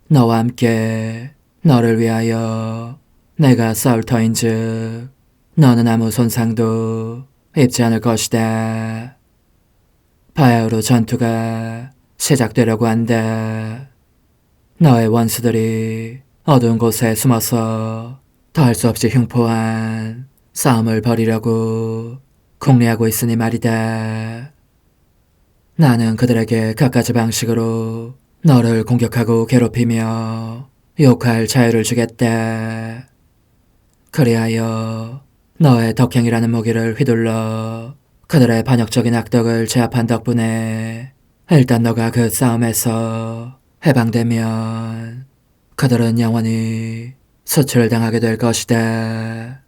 너와 함께 너를 위하여 내가 싸울 터인즉 너는 아무 손상도 입지 않을 것이다. 바야흐로 전투가 시작되려고 한다. 너의 원수들이 어두운 곳에 숨어서 더할 수 없이 흉포한 싸움을 벌이려고 궁리하고 있으니 말이다. 나는 그들에게 갖가지 방식으로 너를 공격하고 괴롭히며 욕할 자유를 주겠다. 그리하여 너의 덕행이라는 무기를 휘둘러 그들의 반역적인 악덕을 제압한 덕분에 일단 너가 그 싸움에서 해방되면 그들은 영원히 수출을 당하게 될 것이다.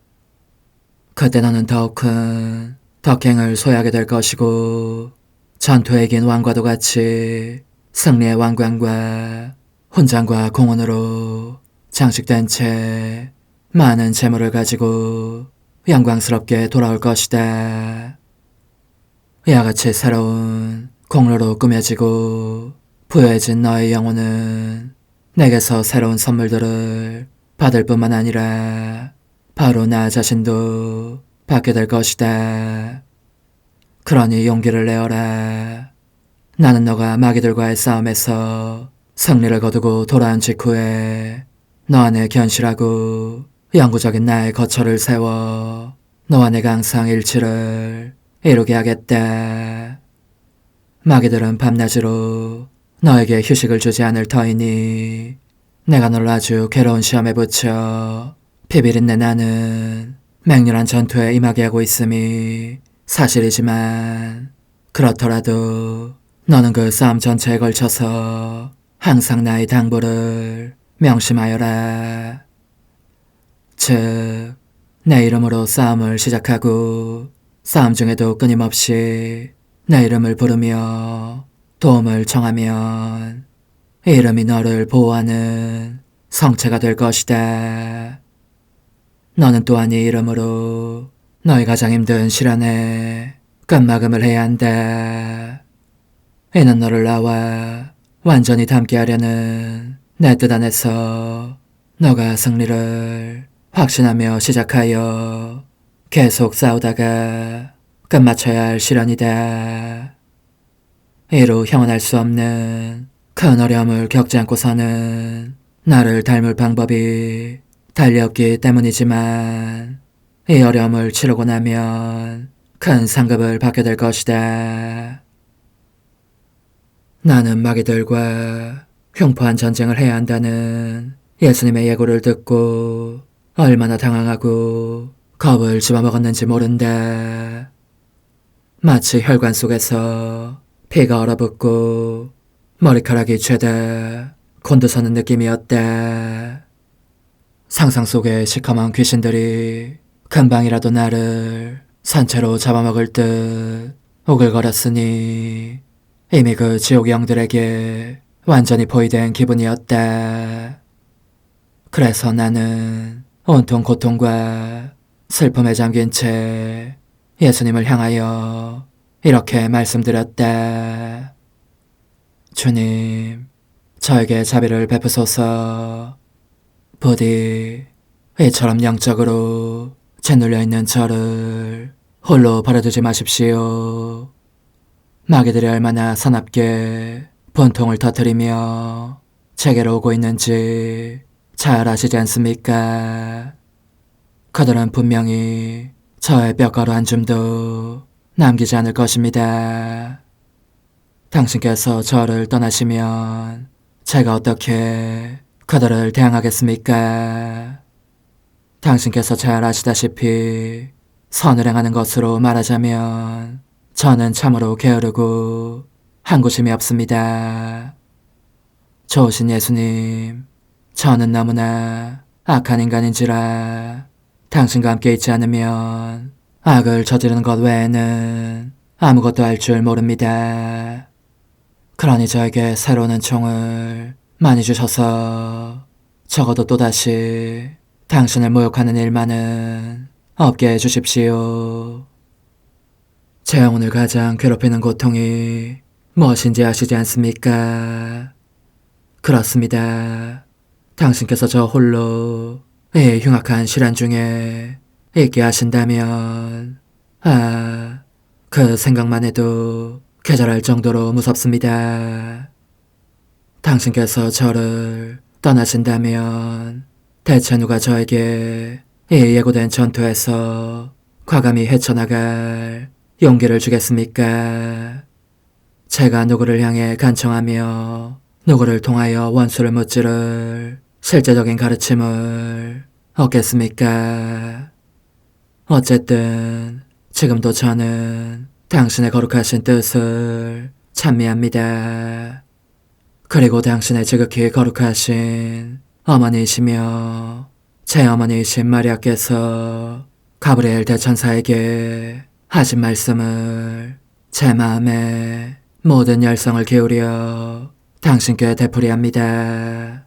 그때 너는 더욱 큰 덕행을 소유하게 될 것이고 전투에 이긴 왕과도 같이 승리의 왕관과 훈장과 공원으로 장식된 채 많은 재물을 가지고 영광스럽게 돌아올 것이다. 이와 같이 새로운 공로로 꾸며지고 부유해진 너의 영혼은 내게서 새로운 선물들을 받을 뿐만 아니라 바로 나 자신도 받게 될 것이다. 그러니 용기를 내어라. 나는 너가 마귀들과의 싸움에서 승리를 거두고 돌아온 직후에 너 안에 견실하고 영구적인 나의 거처를 세워 너와 내가 항상 일치를 이루게 하겠다. 마귀들은 밤낮으로 너에게 휴식을 주지 않을 터이니 내가 너를 아주 괴로운 시험에 붙여 비비린내 나는 맹렬한 전투에 임하게 하고 있음이 사실이지만 그렇더라도 너는 그 싸움 전체에 걸쳐서 항상 나의 당부를 명심하여라. 즉, 내 이름으로 싸움을 시작하고 싸움 중에도 끊임없이 내 이름을 부르며 도움을 청하면 이름이 너를 보호하는 성체가 될 것이다. 너는 또한 이 이름으로 너의 가장 힘든 시련에 끝마금을 해야 한다. 이는 너를 나와 완전히 닮게 하려는 내 뜻 안에서 너가 승리를 확신하며 시작하여 계속 싸우다가 끝마쳐야 할 시련이다. 이로 형언할 수 없는 큰 어려움을 겪지 않고서는 나를 닮을 방법이 달리 없기 때문이지만 이 어려움을 치르고 나면 큰 상급을 받게 될 것이다. 나는 마귀들과 흉포한 전쟁을 해야 한다는 예수님의 예고를 듣고 얼마나 당황하고 겁을 집어먹었는지 모른다. 마치 혈관 속에서 피가 얼어붙고 머리카락이 죄다 곤두서는 느낌이었다. 상상 속의 시커먼 귀신들이 금방이라도 나를 산채로 잡아먹을 듯 오글거렸으니 이미 그 지옥 영들에게 완전히 포위된 기분이었다. 그래서 나는 온통 고통과 슬픔에 잠긴 채 예수님을 향하여 이렇게 말씀드렸다. 주님, 저에게 자비를 베푸소서. 부디 이처럼 영적으로 짓눌려 있는 저를 홀로 버려두지 마십시오. 마귀들이 얼마나 사납게 분통을 터뜨리며 제게로 오고 있는지 잘 아시지 않습니까? 그들은 분명히 저의 뼈가루 한 줌도 남기지 않을 것입니다. 당신께서 저를 떠나시면 제가 어떻게 그들을 대항하겠습니까? 당신께서 잘 아시다시피 선을 행하는 것으로 말하자면 저는 참으로 게으르고 한구심이 없습니다. 좋으신 예수님, 저는 너무나 악한 인간인지라 당신과 함께 있지 않으면 악을 저지르는 것 외에는 아무것도 할 줄 모릅니다. 그러니 저에게 새로운 은총을 많이 주셔서 적어도 또다시 당신을 모욕하는 일만은 없게 해주십시오. 제 영혼을 가장 괴롭히는 고통이 무엇인지 아시지 않습니까? 그렇습니다. 당신께서 저 홀로 이 흉악한 시련 중에 있게 하신다면 그 생각만 해도 계절할 정도로 무섭습니다. 당신께서 저를 떠나신다면 대체 누가 저에게 이 예고된 전투에서 과감히 헤쳐나갈 용기를 주겠습니까? 제가 누구를 향해 간청하며 누구를 통하여 원수를 무찌를 실제적인 가르침을 얻겠습니까? 어쨌든 지금도 저는 당신의 거룩하신 뜻을 찬미합니다. 그리고 당신의 지극히 거룩하신 어머니이시며 제 어머니이신 마리아께서 가브리엘 대천사에게 하신 말씀을 제 마음에 모든 열성을 기울여 당신께 되풀이합니다.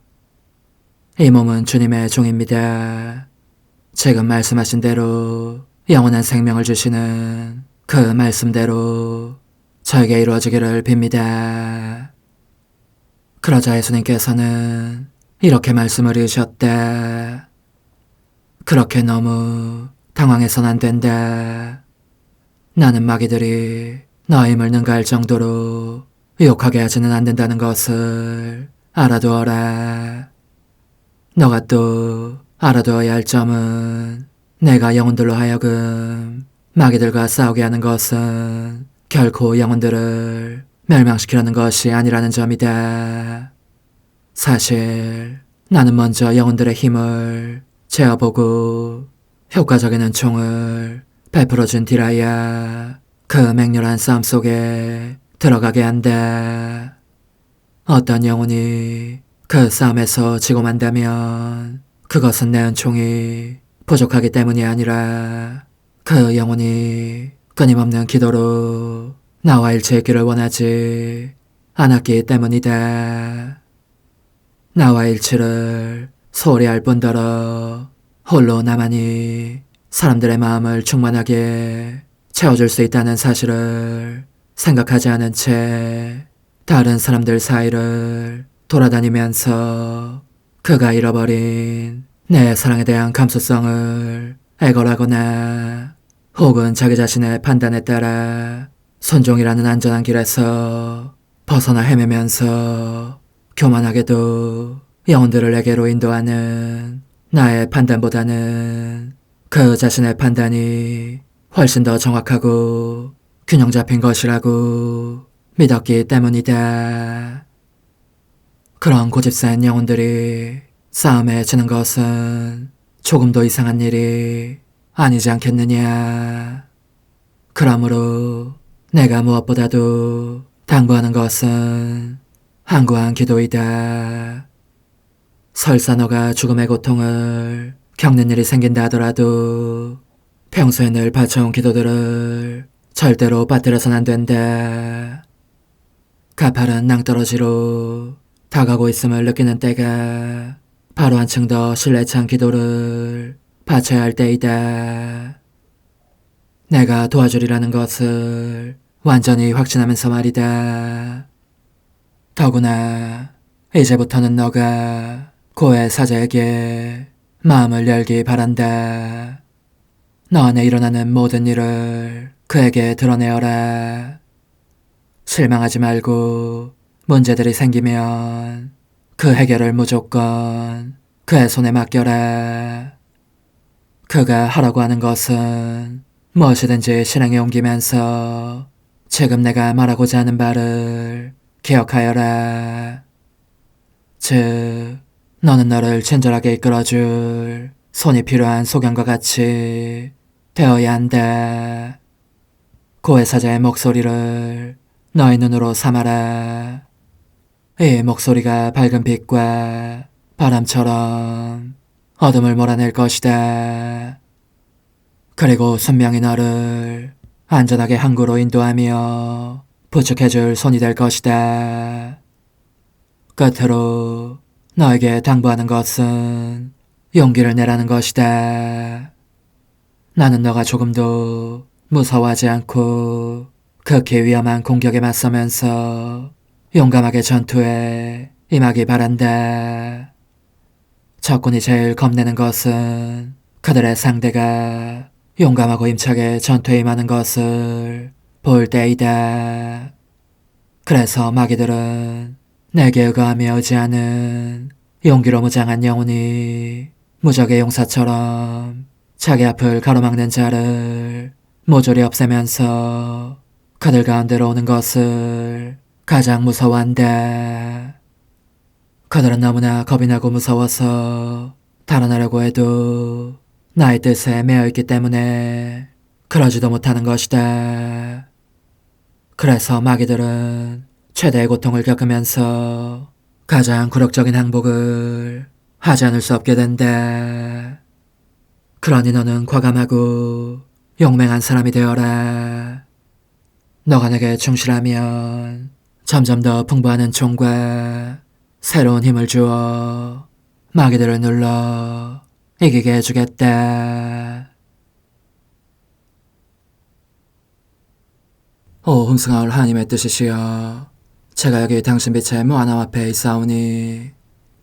이 몸은 주님의 종입니다. 지금 말씀하신 대로 영원한 생명을 주시는 그 말씀대로 저에게 이루어지기를 빕니다. 그러자 예수님께서는 이렇게 말씀을 이으셨다. 그렇게 너무 당황해선 안 된다. 나는 마귀들이 너의 힘을 능가할 정도로 유혹하게 하지는 않는다는 것을 알아두어라. 너가 또 알아두어야 할 점은 내가 영혼들로 하여금 마귀들과 싸우게 하는 것은 결코 영혼들을 멸망시키려는 것이 아니라는 점이다. 사실 나는 먼저 영혼들의 힘을 재어보고 효과적인 은총을 베풀어준 뒤라야 그 맹렬한 싸움 속에 들어가게 한다. 어떤 영혼이 그 싸움에서 지고 만다면 그것은 내 은총이 부족하기 때문이 아니라 그 영혼이 끊임없는 기도로 나와 일체 있기를 원하지 않았기 때문이다. 나와 일치를 소홀히 할 뿐더러 홀로 나만이 사람들의 마음을 충만하게 채워줄 수 있다는 사실을 생각하지 않은 채 다른 사람들 사이를 돌아다니면서 그가 잃어버린 내 사랑에 대한 감수성을 애걸하거나 혹은 자기 자신의 판단에 따라 순종이라는 안전한 길에서 벗어나 헤매면서 교만하게도 영혼들을 내게로 인도하는 나의 판단보다는 그 자신의 판단이 훨씬 더 정확하고 균형 잡힌 것이라고 믿었기 때문이다. 그런 고집센 영혼들이 싸움에 지는 것은 조금도 이상한 일이 아니지 않겠느냐. 그러므로 내가 무엇보다도 당부하는 것은 한구한 기도이다. 설사 너가 죽음의 고통을 겪는 일이 생긴다 하더라도 평소에 늘 바쳐온 기도들을 절대로 빠뜨려서는 안 된다. 가파른 낭떠러지로 다가고 있음을 느끼는 때가 바로 한층 더 신뢰찬 기도를 바쳐야 할 때이다. 내가 도와주리라는 것을 완전히 확신하면서 말이다. 더구나 이제부터는 너가 고해 사자에게 마음을 열기 바란다. 너 안에 일어나는 모든 일을 그에게 드러내어라. 실망하지 말고 문제들이 생기면 그 해결을 무조건 그의 손에 맡겨라. 그가 하라고 하는 것은 무엇이든지 실행에 옮기면서 지금 내가 말하고자 하는 바를 기억하여라. 즉, 너는 너를 친절하게 이끌어줄 손이 필요한 소경과 같이 되어야 한다. 고해사자의 목소리를 너의 눈으로 삼아라. 이 목소리가 밝은 빛과 바람처럼 어둠을 몰아낼 것이다. 그리고 순명히 너를 안전하게 항구로 인도하며 부축해줄 손이 될 것이다. 끝으로 너에게 당부하는 것은 용기를 내라는 것이다. 나는 너가 조금도 무서워하지 않고 극히 위험한 공격에 맞서면서 용감하게 전투에 임하기 바란다. 적군이 제일 겁내는 것은 그들의 상대가 용감하고 힘차게 전투에 임하는 것을 볼 때이다. 그래서 마귀들은 내게 의거하며 의지하는 용기로 무장한 영혼이 무적의 용사처럼 자기 앞을 가로막는 자를 모조리 없애면서 그들 가운데로 오는 것을 가장 무서워한다. 그들은 너무나 겁이 나고 무서워서 달아나려고 해도 나의 뜻에 매여있기 때문에 그러지도 못하는 것이다. 그래서 마귀들은 최대의 고통을 겪으면서 가장 굴욕적인 항복을 하지 않을 수 없게 된다. 그러니 너는 과감하고 용맹한 사람이 되어라. 너가 내게 충실하면 점점 더 풍부한 은총과 새로운 힘을 주어 마귀들을 눌러 이기게 해주겠다. 오 흥승하올 하나님의 뜻이시여, 제가 여기 당신 빛의 무한함 앞에 있사오니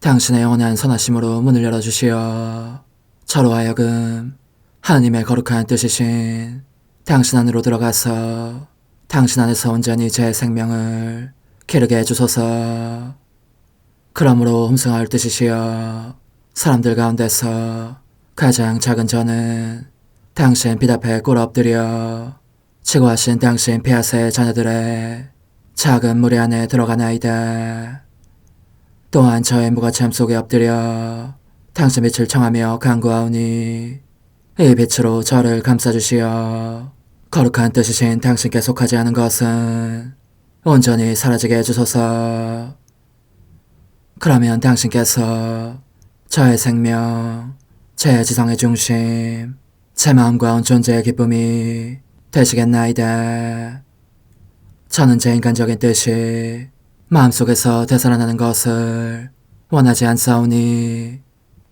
당신의 영원한 선하심으로 문을 열어주시어 저로 하여금 하나님의 거룩한 뜻이신 당신 안으로 들어가서 당신 안에서 온전히 제 생명을 기르게 해주소서. 그러므로 흠승할 뜻이시여, 사람들 가운데서 가장 작은 저는 당신 빛 앞에 꿇어 엎드려 치고하신 당신 폐하세의 자녀들의 작은 무리 안에 들어가나이다. 또한 저의 무거참 속에 엎드려 당신 빛을 청하며 간구하오니 이 빛으로 저를 감싸주시어 거룩한 뜻이신 당신께 속하지 않은 것은 온전히 사라지게 해주소서. 그러면 당신께서 저의 생명, 제 지성의 중심, 제 마음과 온 존재의 기쁨이 되시겠나이다. 저는 제 인간적인 뜻이 마음속에서 되살아나는 것을 원하지 않사오니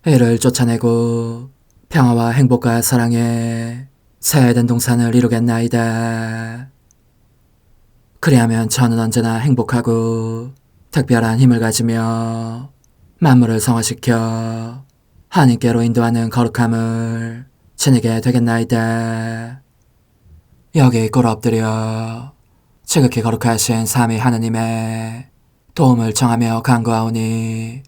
이를 쫓아내고 평화와 행복과 사랑의 새해된 동산을 이루겠나이다. 그리하면 저는 언제나 행복하고 특별한 힘을 가지며 만물을 성화시켜 하나님께로 인도하는 거룩함을 지니게 되겠나이다. 여기 꿇어 엎드려 지극히 거룩하신 삼위 하느님의 도움을 청하며 간구하오니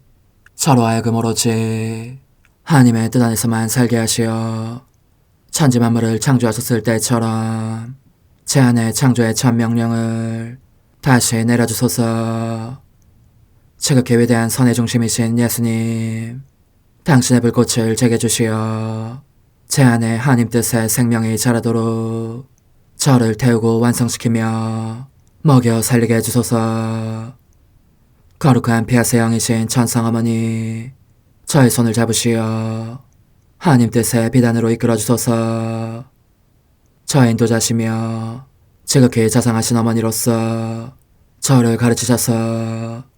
저로 하여금 오로지 하나님의 뜻 안에서만 살게 하시어 천지 만물을 창조하셨을 때처럼 제 안에 창조의 첫 명령을 다시 내려주소서. 지극히 위대한 선의 중심이신 예수님, 당신의 불꽃을 제게 주시어 제 안에 하나님 뜻의 생명이 자라도록 저를 태우고 완성시키며 먹여 살리게 해주소서. 거룩한 피아세 영이신 천상어머니, 저의 손을 잡으시어 하나님 뜻의 비단으로 이끌어주소서. 저의 인도자시며 지극히 자상하신 어머니로서 저를 가르치셔서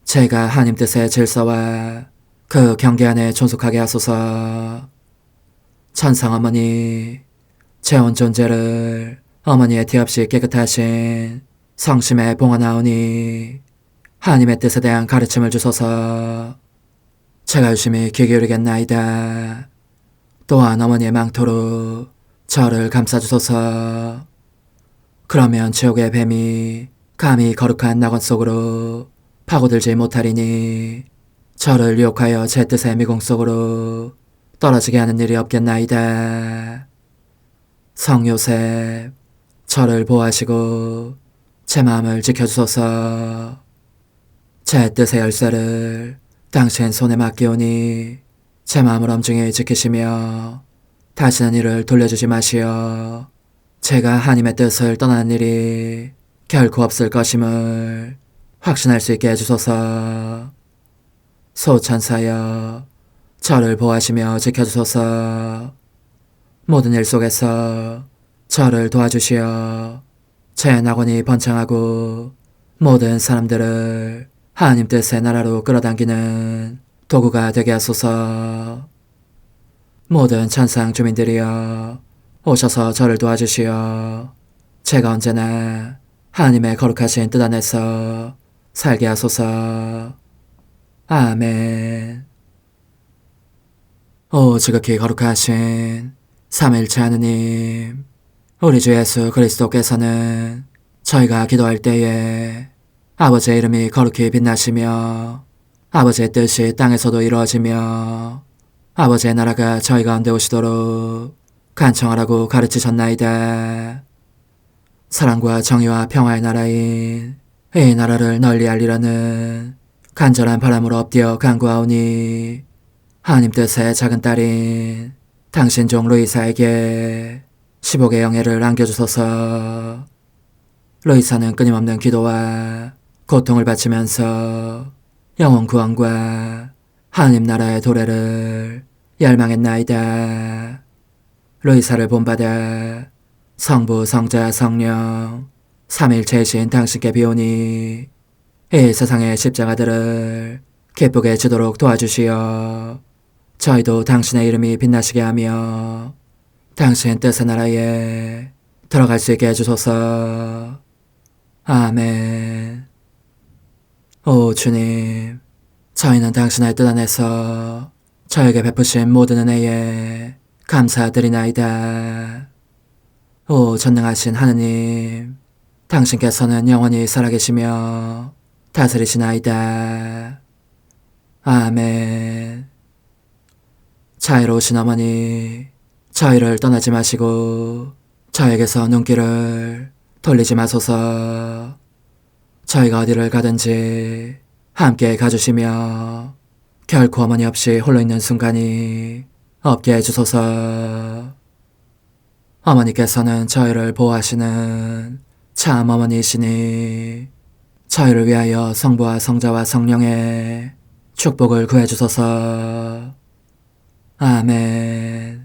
제가 하나님 뜻의 질서와 그 경계 안에 존속하게 하소서. 천상어머니, 제 온 존재를 어머니의 티 없이 깨끗하신 성심에 봉헌하오니 하나님의 뜻에 대한 가르침을 주소서. 제가 열심히 귀 기울이겠나이다. 또한 어머니의 망토로 저를 감싸주소서. 그러면 지옥의 뱀이 감히 거룩한 낙원 속으로 파고들지 못하리니 저를 유혹하여 제 뜻의 미궁 속으로 떨어지게 하는 일이 없겠나이다. 성 요셉, 저를 보호하시고 제 마음을 지켜주소서. 제 뜻의 열쇠를 당신 손에 맡기오니 제 마음을 엄중히 지키시며 다시는 이를 돌려주지 마시어 제가 하나님의 뜻을 떠나는 일이 결코 없을 것임을 확신할 수 있게 해주소서. 소천사여, 저를 보호하시며 지켜주소서. 모든 일 속에서 저를 도와주시어 제 낙원이 번창하고 모든 사람들을 하나님 뜻의 나라로 끌어당기는 도구가 되게 하소서. 모든 천상 주민들이여, 오셔서 저를 도와주시어 제가 언제나 하나님의 거룩하신 뜻 안에서 살게 하소서. 아멘. 오 지극히 거룩하신 삼위일체 하느님, 우리 주 예수 그리스도께서는 저희가 기도할 때에 아버지의 이름이 거룩히 빛나시며 아버지의 뜻이 땅에서도 이루어지며 아버지의 나라가 저희 가운데 오시도록 간청하라고 가르치셨나이다. 사랑과 정의와 평화의 나라인 이 나라를 널리 알리라는 간절한 바람으로 엎드려 간구하오니 하나님 뜻의 작은 딸인 당신 종 루이사에게 15개 영예를 안겨주소서. 루이사는 끊임없는 기도와 고통을 바치면서 영혼 구원과 하나님 나라의 도래를 열망했나이다. 루이사를 본받아 성부, 성자, 성령 삼위일체이신 당신께 비오니 이 세상의 십자가들을 기쁘게 지도록 도와주시어 저희도 당신의 이름이 빛나시게 하며 당신 뜻의 나라에 들어갈 수 있게 해주소서. 아멘. 오 주님, 저희는 당신의 뜻 안에서 저에게 베푸신 모든 은혜에 감사드리나이다. 오 전능하신 하느님, 당신께서는 영원히 살아계시며 다스리시나이다. 아멘. 자애로우신 어머니, 저희를 떠나지 마시고 저에게서 눈길을 돌리지 마소서. 저희가 어디를 가든지 함께 가주시며 결코 어머니 없이 홀로 있는 순간이 없게 해주소서. 어머니께서는 저희를 보호하시는 참 어머니이시니 저희를 위하여 성부와 성자와 성령의 축복을 구해주소서. 아멘.